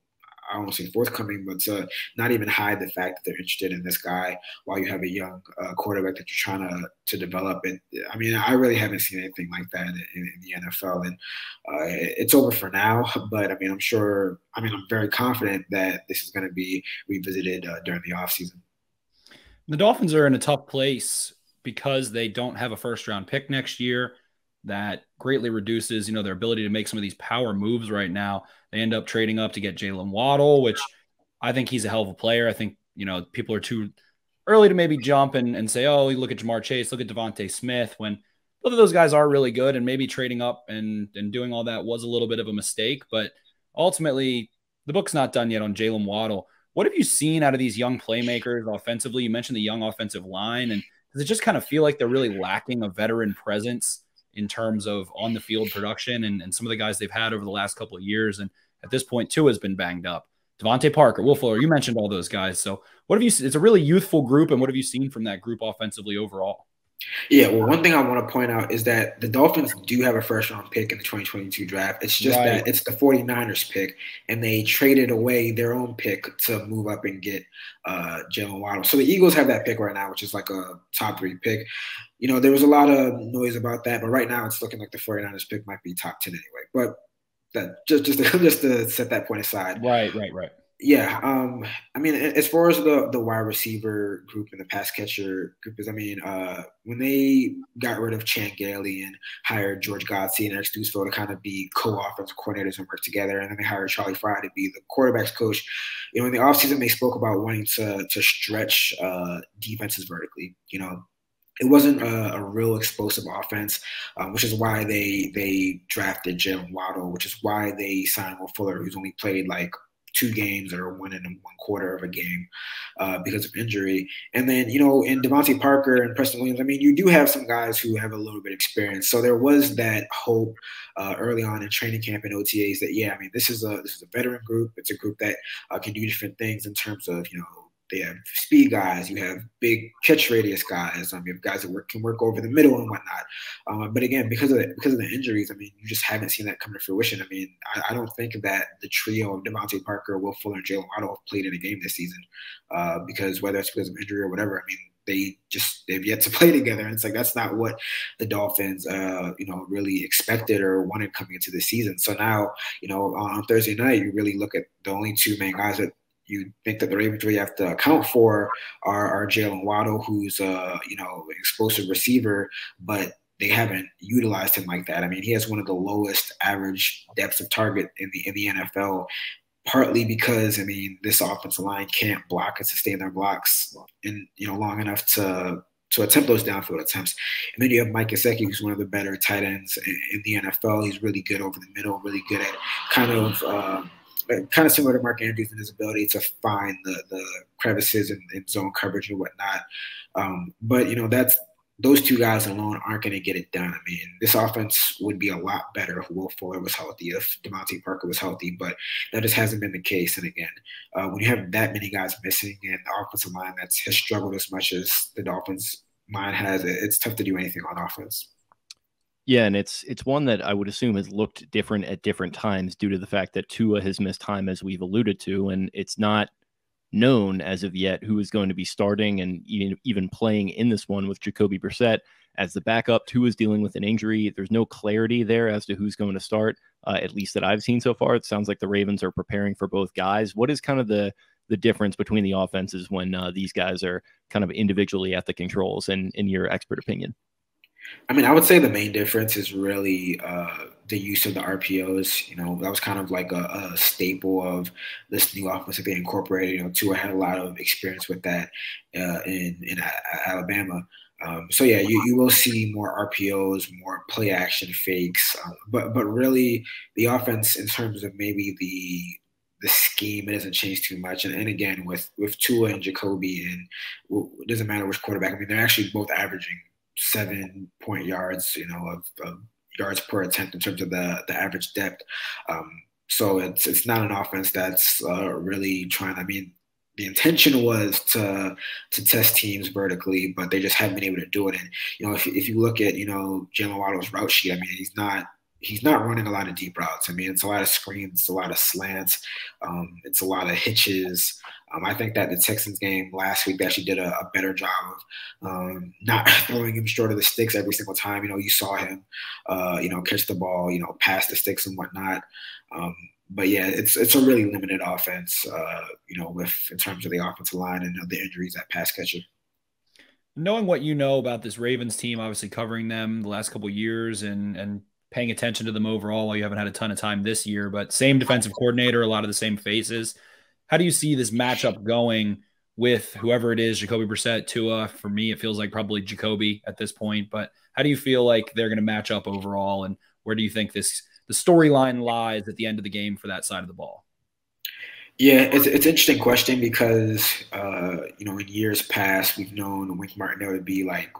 I don't want to say forthcoming, but to not even hide the fact that they're interested in this guy while you have a young quarterback that you're trying to develop. And I mean, I really haven't seen anything like that in the NFL. And it's over for now, but I mean, I'm very confident that this is going to be revisited during the offseason. The Dolphins are in a tough place because they don't have a first-round pick next year. That greatly reduces, their ability to make some of these power moves right now. They end up trading up to get Jalen Waddle, which I think he's a hell of a player. I think, people are too early to maybe jump and say, oh, look at Jamar Chase, look at Devontae Smith, when both of those guys are really good, and maybe trading up and doing all that was a little bit of a mistake. But ultimately, the book's not done yet on Jalen Waddle. What have you seen out of these young playmakers offensively? You mentioned the young offensive line, and does it just kind of feel like they're really lacking a veteran presence in terms of on-the-field production and some of the guys they've had over the last couple of years? And at this point, Tua has been banged up. Devontae Parker, Will Fuller, you mentioned all those guys. So what have you seen? It's a really youthful group, and what have you seen from that group offensively overall? Yeah, well, one thing I want to point out is that the Dolphins do have a first-round pick in the 2022 draft. It's just that it's the 49ers pick, and they traded away their own pick to move up and get Jalen Waddle. So the Eagles have that pick right now, which is like a top 3 pick. There was a lot of noise about that, but right now it's looking like the 49ers pick might be top 10 anyway. But that just to set that point aside. Right. Yeah, I mean, as far as the wide receiver group and the pass catcher group is, I mean, when they got rid of Chan Gailey and hired George Godsey and Eric Duseville to kind of be co-offensive coordinators and work together, and then they hired Charlie Frye to be the quarterback's coach, in the offseason they spoke about wanting to stretch defenses vertically, it wasn't a real explosive offense, which is why they drafted Jalen Waddle, which is why they signed Will Fuller, who's only played like 2 games or 1.25 of a game because of injury. And then, in Devontae Parker and Preston Williams, I mean, you do have some guys who have a little bit of experience. So there was that hope early on in training camp and OTAs that, yeah, I mean, this is a veteran group. It's a group that can do different things in terms of, they have speed guys, you have big catch radius guys, you have guys that can work over the middle and whatnot. But again, because of the injuries, I mean, you just haven't seen that come to fruition. I mean, I don't think that the trio of Devontae Parker, Will Fuller, and Jalen Waddle have played in a game this season because whether it's because of injury or whatever, I mean, they've yet to play together. And it's like, that's not what the Dolphins, really expected or wanted coming into the season. So now, on Thursday night, you really look at the only 2 main guys that you think that the Ravens really have to account for are Jalen Waddle, who's explosive receiver, but they haven't utilized him like that. I mean, he has one of the lowest average depths of target in the NFL, partly because, I mean, this offensive line can't block and sustain their blocks in long enough to attempt those downfield attempts. And then you have Mike Gesicki, who's one of the better tight ends in the NFL. He's really good over the middle, really good at kind of similar to Mark Andrews in his ability to find the crevices and zone coverage and whatnot. But those 2 guys alone aren't going to get it done. I mean, this offense would be a lot better if Will Fuller was healthy, if Devontae Parker was healthy, but that just hasn't been the case. And again, when you have that many guys missing and the offensive line has struggled as much as the Dolphins line has, it's tough to do anything on offense. Yeah, and it's one that I would assume has looked different at different times due to the fact that Tua has missed time, as we've alluded to, and it's not known as of yet who is going to be starting and even playing in this one with Jacoby Brissett as the backup. Tua is dealing with an injury. There's no clarity there as to who's going to start, at least that I've seen so far. It sounds like the Ravens are preparing for both guys. What is kind of the difference between the offenses when these guys are kind of individually at the controls, in your expert opinion? I mean, I would say the main difference is really the use of the RPOs. That was kind of like a staple of this new offense that they incorporated. Tua had a lot of experience with that in Alabama. So yeah, you will see more RPOs, more play action fakes, but really the offense in terms of maybe the scheme, it doesn't change too much. And again, with Tua and Jacoby, and it doesn't matter which quarterback. I mean, they're actually both averaging 7-point yards, of yards per attempt in terms of the average depth. So it's not an offense that's really trying. I mean, the intention was to test teams vertically, but they just haven't been able to do it. And if you look at Jalen Waddle's route sheet, I mean, he's not running a lot of deep routes. I mean, it's a lot of screens, it's a lot of slants, it's a lot of hitches. I think that the Texans game last week, they actually did a better job of not throwing him short of the sticks every single time. You saw him, catch the ball, pass the sticks and whatnot. But yeah, it's a really limited offense, in terms of the offensive line and the injuries at pass catcher. Knowing what you know about this Ravens team, obviously covering them the last couple of years and paying attention to them overall, while you haven't had a ton of time this year, but same defensive coordinator, a lot of the same faces. How do you see this matchup going with whoever it is, Jacoby Brissett, Tua? For me, it feels like probably Jacoby at this point, but how do you feel like they're going to match up overall, and where do you think the storyline lies at the end of the game for that side of the ball? Yeah, it's an interesting question because, in years past, we've known Wink Martindale to be like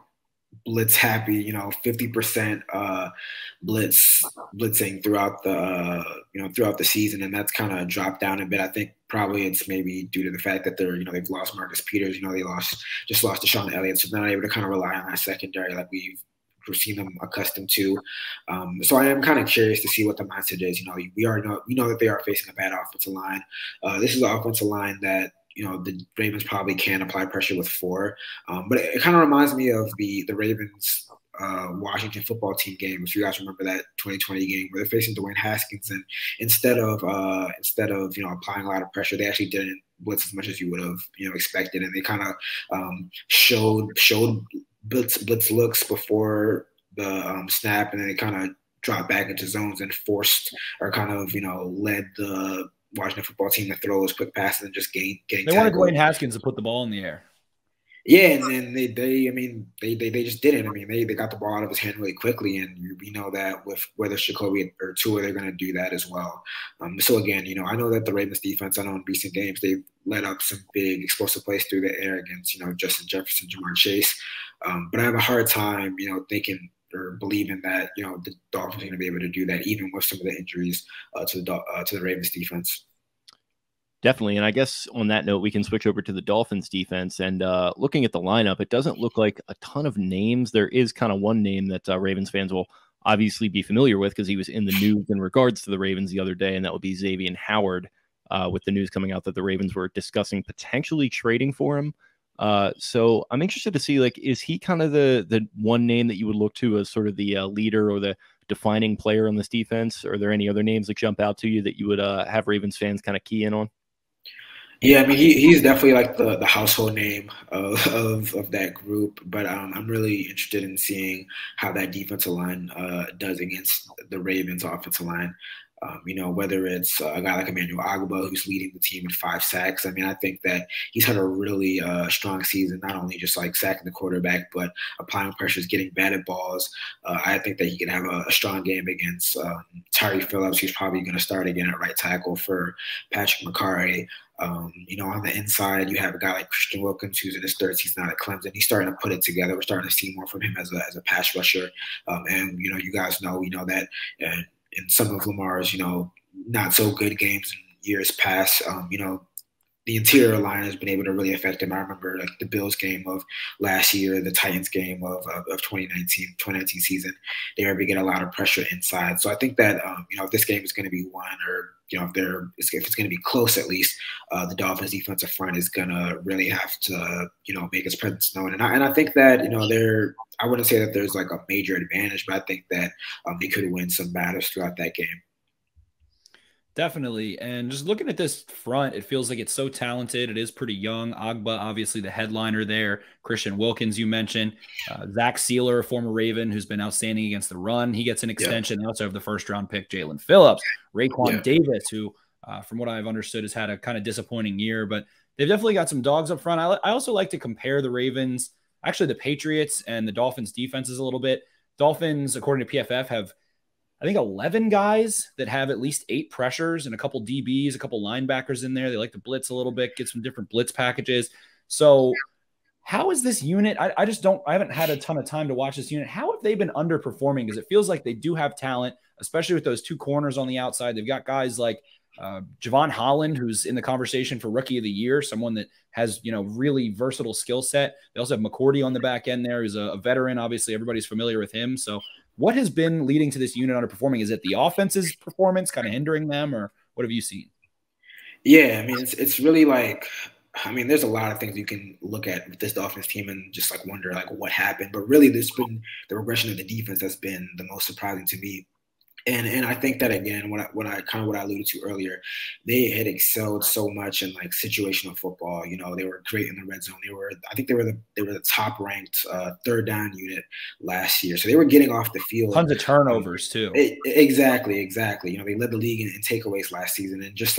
blitz happy, 50% blitzing throughout the season, and that's kind of dropped down a bit. I think probably it's maybe due to the fact that they've lost Marcus Peters, they just lost Deshaun Elliott, so they're not able to kind of rely on that secondary like we've seen them accustomed to. So I am kind of curious to see what the mindset is. We know that they are facing a bad offensive line. This is an offensive line that the Ravens probably can apply pressure with 4. But it kind of reminds me of the Ravens Washington football team game, if you guys remember that 2020 game where they're facing Dwayne Haskins, and instead of applying a lot of pressure, they actually didn't blitz as much as you would have expected, and they kind of showed blitz looks before the snap, and then they kind of dropped back into zones and forced or kind of led the Washington football team to throw those quick passes and just getting They wanted Dwayne Haskins to put the ball in the air. Yeah, and then they just didn't. I mean, they got the ball out of his hand really quickly, and we know that with whether Jacoby or Tua, they're going to do that as well. So again, I know that the Ravens defense, I know in recent games they've let up some big explosive plays through the air against Justin Jefferson, Jamar Chase, but I have a hard time thinking or believing that the Dolphins are going to be able to do that even with some of the injuries to the Ravens defense. Definitely. And I guess on that note, we can switch over to the Dolphins defense. And looking at the lineup, it doesn't look like a ton of names. There is kind of one name that Ravens fans will obviously be familiar with because he was in the news in regards to the Ravens the other day, and that would be Xavion Howard, with the news coming out that the Ravens were discussing potentially trading for him. So I'm interested to see, is he kind of the one name that you would look to as sort of the leader or the defining player on this defense? Are there any other names that jump out to you that you would have Ravens fans kind of key in on? Yeah, I mean, he's definitely like the household name of that group, but I'm really interested in seeing how that defensive line does against the Ravens offensive line. Whether it's a guy like Emmanuel Ogbah, who's leading the team in 5 sacks. I mean, I think that he's had a really strong season, not only just like sacking the quarterback, but applying pressures, getting batted balls. I think that he can have a strong game against Tyree Phillips. He's probably going to start again at right tackle for Patrick McCarry. On the inside, you have a guy like Christian Wilkins, who's in his 3rd season out at Clemson. He's starting to put it together. We're starting to see more from him as a pass rusher. And you guys know, we know that in some of Lamar's, not so good games in years past, the interior line has been able to really affect him. I remember like the Bills game of last year, the Titans game of 2019 season. They were able to get a lot of pressure inside. So I think that, if this game is going to be won, or, if it's going to be close, at least the Dolphins defensive front is going to really have to, make its presence known. And I think that, I wouldn't say that there's like a major advantage, but I think that they could win some battles throughout that game. Definitely. And just looking at this front, it feels like it's so talented. It is pretty young. Ogbah, obviously the headliner there. Christian Wilkins, you mentioned. Zach Sealer, a former Raven, who's been outstanding against the run. He gets an extension. They also have the 1st-round pick, Jalen Phillips. Raekwon Davis, who, from what I've understood, has had a kind of disappointing year. But they've definitely got some dogs up front. I also like to compare the Ravens, actually the Patriots and the Dolphins defenses a little bit. Dolphins, according to PFF, have I think 11 guys that have at least 8 pressures and a couple DBs, a couple linebackers in there. They like to blitz a little bit, get some different blitz packages. So how is this unit? I haven't had a ton of time to watch this unit. How have they been underperforming? Because it feels like they do have talent, especially with those 2 corners on the outside. They've got guys like Xavion Howard, who's in the conversation for Rookie of the Year, someone that has, really versatile skill set. They also have McCourty on the back end there. He's a veteran. Obviously, everybody's familiar with him. So what has been leading to this unit underperforming? Is it the offense's performance kind of hindering them, or what have you seen? Yeah, I mean, it's really like, there's a lot of things you can look at with this Dolphins team and just like wonder like what happened. But really, there's been the regression of the defense that's been the most surprising to me. And I think that, again, what I alluded to earlier, they had excelled so much in like situational football. They were great in the red zone. I think they were the top ranked 3rd down unit last year. So they were getting off the field. Tons of turnovers too. Exactly. They led the league in takeaways last season, and just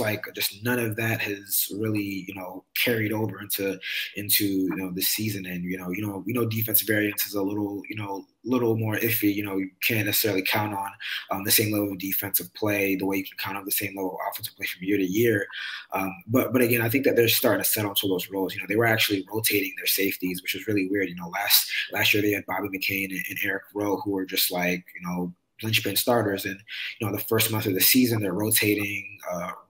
none of that has really carried over into this season. And we know defensive variance is a little more iffy. You can't necessarily count on the same level of defensive play the way you can count on the same level of offensive play from year to year. But again, I think that they're starting to settle into those roles. They were actually rotating their safeties, which was really weird. Last year they had Bobby McCain and Eric Rowe, who were just like, linchpin starters. And, the first month of the season, they're rotating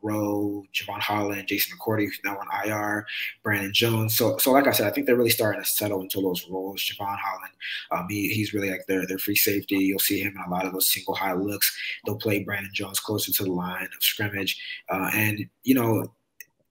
Rowe, Xavion Howard, Jason McCourty, who's now on IR, Brandon Jones. So like I said, I think they're really starting to settle into those roles. Xavion Howard, he's really like their free safety. You'll see him in a lot of those single high looks. They'll play Brandon Jones closer to the line of scrimmage. And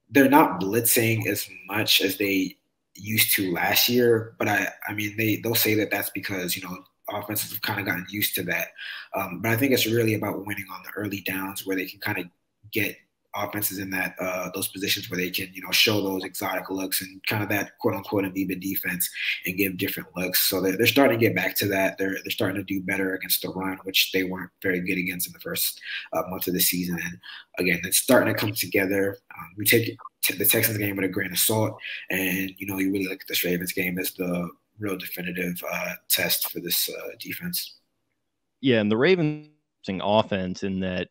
they're not blitzing as much as they used to last year. But they'll say that that's because, offenses have kind of gotten used to that. But I think it's really about winning on the early downs where they can kind of get offenses in that those positions where they can, show those exotic looks and kind of that quote unquote amoeba defense and give different looks. So they're starting to get back to that. They're starting to do better against the run, which they weren't very good against in the first month of the season. And again, it's starting to come together. We take the Texans game with a grain of salt, and you really look at this Ravens game as the real definitive test for this defense. Yeah, and the Ravens offense in that,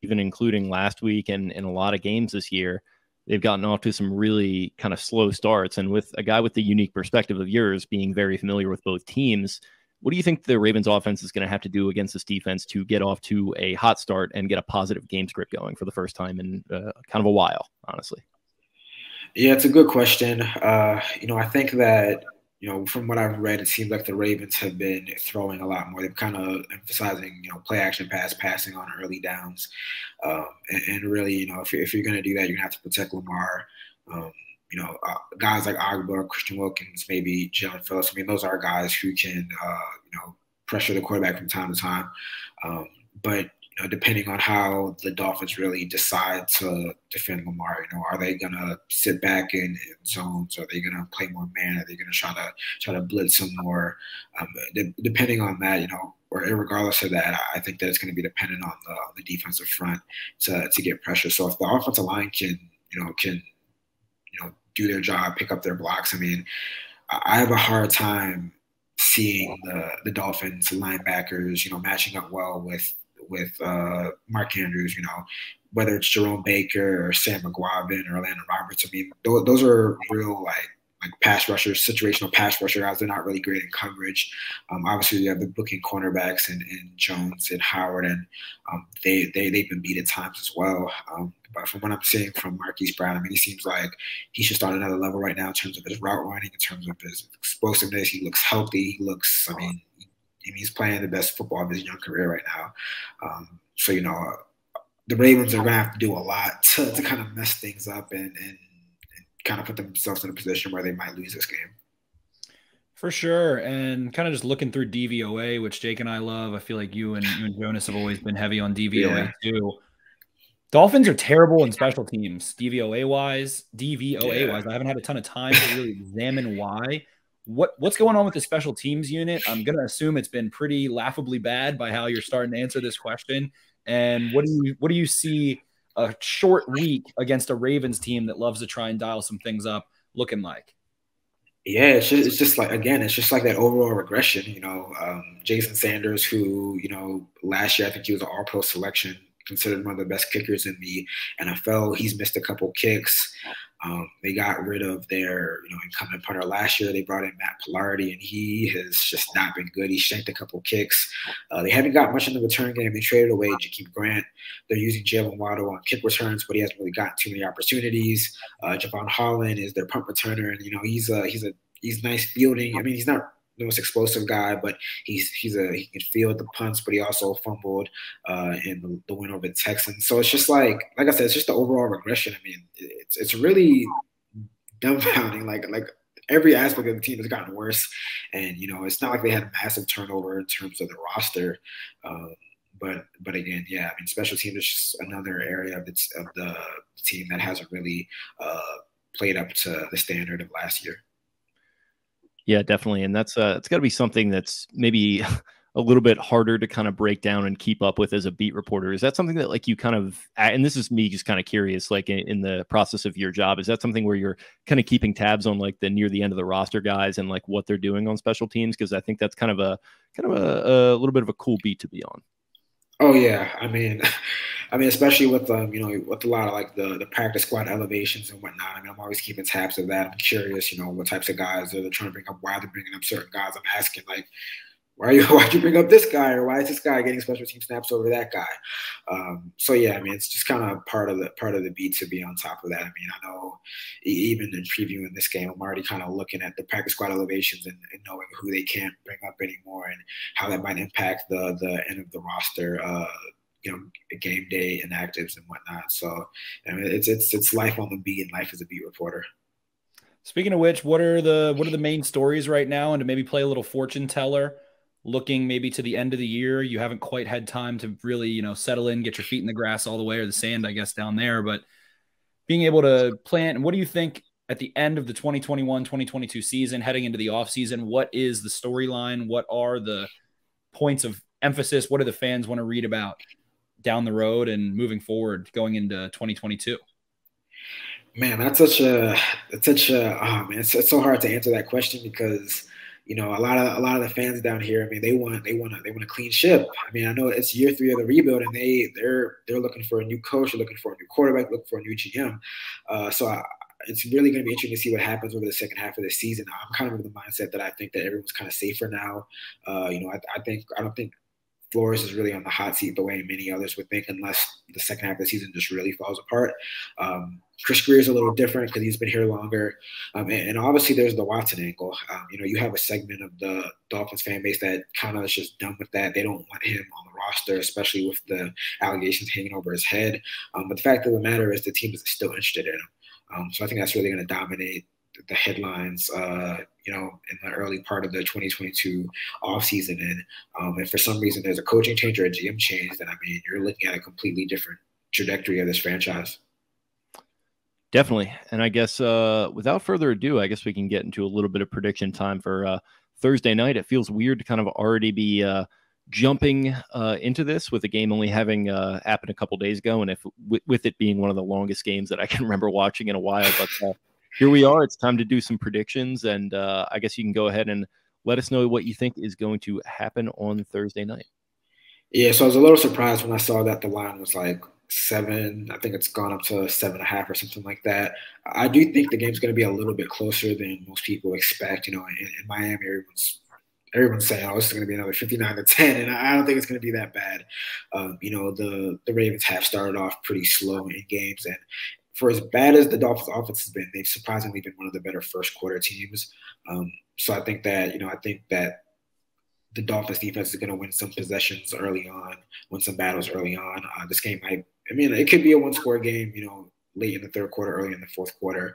even including last week and in a lot of games this year, they've gotten off to some really kind of slow starts. And with a guy with the unique perspective of yours, being very familiar with both teams, what do you think the Ravens offense is going to have to do against this defense to get off to a hot start and get a positive game script going for the first time in kind of a while, honestly? Yeah, it's a good question. I think that, from what I've read, it seems like the Ravens have been throwing a lot more. They're kind of emphasizing, play action pass, passing on early downs. And really, if you're going to do that, you're going to have to protect Lamar. Guys like Agba, Christian Wilkins, maybe Jalen Phillips. I mean, those are guys who can, pressure the quarterback from time to time. But depending on how the Dolphins really decide to defend Lamar, are they gonna sit back in zones? Are they gonna play more man? Are they gonna try to blitz some more? Depending on that, or regardless of that, I think that it's gonna be dependent on the defensive front to get pressure. So if the offensive line can do their job, pick up their blocks, I mean, I have a hard time seeing the Dolphins linebackers, matching up well with Mark Andrews, whether it's Jerome Baker or Sam McGuavin or Orlando Roberts. I mean, those are real like pass rushers, situational pass rusher guys. They're not really great in coverage. Obviously, you have the booking cornerbacks and Jones and Howard, and they've been beat at times as well. But from what I'm seeing from Marquise Brown, I mean, he seems like he should start another level right now in terms of his route running, in terms of his explosiveness. He looks healthy. He looks, he's playing the best football of his young career right now. So, the Ravens are going to have to do a lot to kind of mess things up and kind of put themselves in a position where they might lose this game. For sure. And kind of just looking through DVOA, which Jake and I love. I feel like you and Jonas have always been heavy on DVOA too. Dolphins are terrible in special teams, DVOA-wise. I haven't had a ton of time to really examine why. What's going on with the special teams unit? I'm going to assume it's been pretty laughably bad by how you're starting to answer this question. And what do you see a short week against a Ravens team that loves to try and dial some things up looking like? Yeah, it's just like, again, it's just like that overall regression. Jason Sanders, who, last year I think he was an All-Pro selection, considered one of the best kickers in the NFL. He's missed a couple kicks. They got rid of their, incumbent punter last year. They brought in Matt Pilardi, and he has just not been good. He shanked a couple kicks. They haven't got much in the return game. They traded away Jakeem Grant. They're using Jalen Waddle on kick returns, but he hasn't really gotten too many opportunities. Javon Holland is their punt returner, and he's nice fielding. I mean, he's not the most explosive guy, but he can field the punts, but he also fumbled in the win over the Texans. So it's just like I said, it's just the overall regression. I mean, it's really dumbfounding. Like every aspect of the team has gotten worse, and it's not like they had a massive turnover in terms of the roster. But again, yeah, I mean, special teams is just another area of the team that hasn't really played up to the standard of last year. Yeah, definitely. And that's it's got to be something that's maybe a little bit harder to kind of break down and keep up with as a beat reporter. Is that something that like you kind of, and this is me just kind of curious, like in the process of your job, is that something where you're kind of keeping tabs on like the near the end of the roster guys and like what they're doing on special teams? Because I think that's kind of a little bit of a cool beat to be on. Oh yeah, I mean, especially with with a lot of like the practice squad elevations and whatnot. I mean, I'm always keeping tabs of that. I'm curious, what types of guys they're trying to bring up, why they're bringing up certain guys. I'm asking like, why'd you bring up this guy, or why is this guy getting special team snaps over that guy? So yeah, I mean, it's just kind of part of the beat to be on top of that. I mean, I know even in previewing this game, I'm already kind of looking at the practice squad elevations and knowing who they can't bring up anymore and how that might impact the end of the roster. Game day inactives and whatnot. So I mean, it's life on the beat and life as a beat reporter. Speaking of which, what are the main stories right now? And to maybe play a little fortune teller, looking maybe to the end of the year? You haven't quite had time to really, you know, settle in, get your feet in the grass all the way, or the sand, I guess, down there. But being able to plan, what do you think at the end of the 2021-2022 season, heading into the offseason? What is the storyline? What are the points of emphasis? What do the fans want to read about down the road and moving forward going into 2022? Man, it's so hard to answer that question because, you know, a lot of the fans down here, I mean, they want a clean ship. I mean, I know it's year 3 of the rebuild, and they're looking for a new coach, they're looking for a new quarterback, looking for a new GM. It's really going to be interesting to see what happens over the second half of the season. I'm kind of in the mindset that I think that everyone's kind of safer now. You know, I don't think Flores is really on the hot seat the way many others would think, unless the second half of the season just really falls apart. Chris Greer is a little different because he's been here longer. And obviously there's the Watson angle. You know, you have a segment of the Dolphins fan base that kind of is just done with that. They don't want him on the roster, especially with the allegations hanging over his head. But the fact of the matter is the team is still interested in him. So I think that's really going to dominate the headlines, you know, in the early part of the 2022 offseason. And if for some reason there's a coaching change or a GM change, then, I mean, you're looking at a completely different trajectory of this franchise. Definitely. And I guess without further ado, I guess we can get into a little bit of prediction time for Thursday night. It feels weird to kind of already be jumping into this with the game only having happened a couple days ago, and if with it being one of the longest games that I can remember watching in a while. But here we are. It's time to do some predictions, and I guess you can go ahead and let us know what you think is going to happen on Thursday night. Yeah, so I was a little surprised when I saw that the line was like 7. I think it's gone up to 7.5 or something like that. I do think the game's going to be a little bit closer than most people expect. You know, in Miami, everyone's saying, "Oh, this is going to be another 59-10," and I don't think it's going to be that bad. You know, the Ravens have started off pretty slow in games, and for as bad as the Dolphins' offense has been, they've surprisingly been one of the better first quarter teams. So I think that the Dolphins defense is going to win some possessions early on, win some battles early on. This game it could be a one-score game, you know, late in the third quarter, early in the fourth quarter.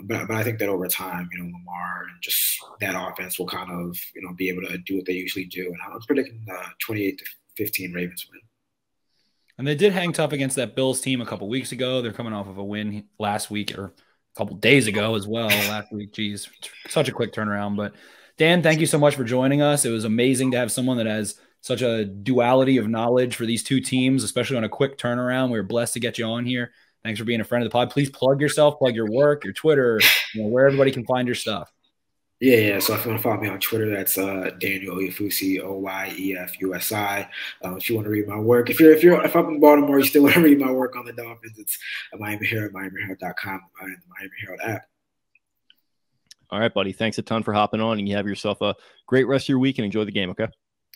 But I think that over time, you know, Lamar and just that offense will kind of, you know, be able to do what they usually do. And I'm predicting 28-15 Ravens win. And they did hang tough against that Bills team a couple weeks ago. They're coming off of a win last week, or a couple days ago as well. Last week, geez, such a quick turnaround. But Dan, thank you so much for joining us. It was amazing to have someone that has such a duality of knowledge for these two teams, especially on a quick turnaround. We were blessed to get you on here. Thanks for being a friend of the pod. Please plug yourself, plug your work, your Twitter, you know, where everybody can find your stuff. Yeah. So if you want to follow me on Twitter, that's Daniel Oyefusi, Oyefusi. If you want to read my work, if I'm in Baltimore, you still want to read my work on the Dolphins, it's Miami Herald, myriad.com, and the Miami Herald app. All right, buddy. Thanks a ton for hopping on, and you have yourself a great rest of your week and enjoy the game. Okay.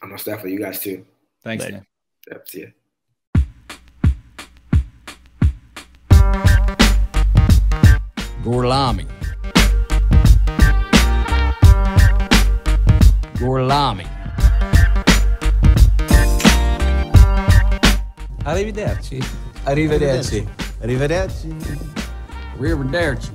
I'm most definitely. You guys too. Thanks, Dan. Yep. See ya. Gorlami. Arrivederci. Arrivederci. Arrivederci. Arrivederci.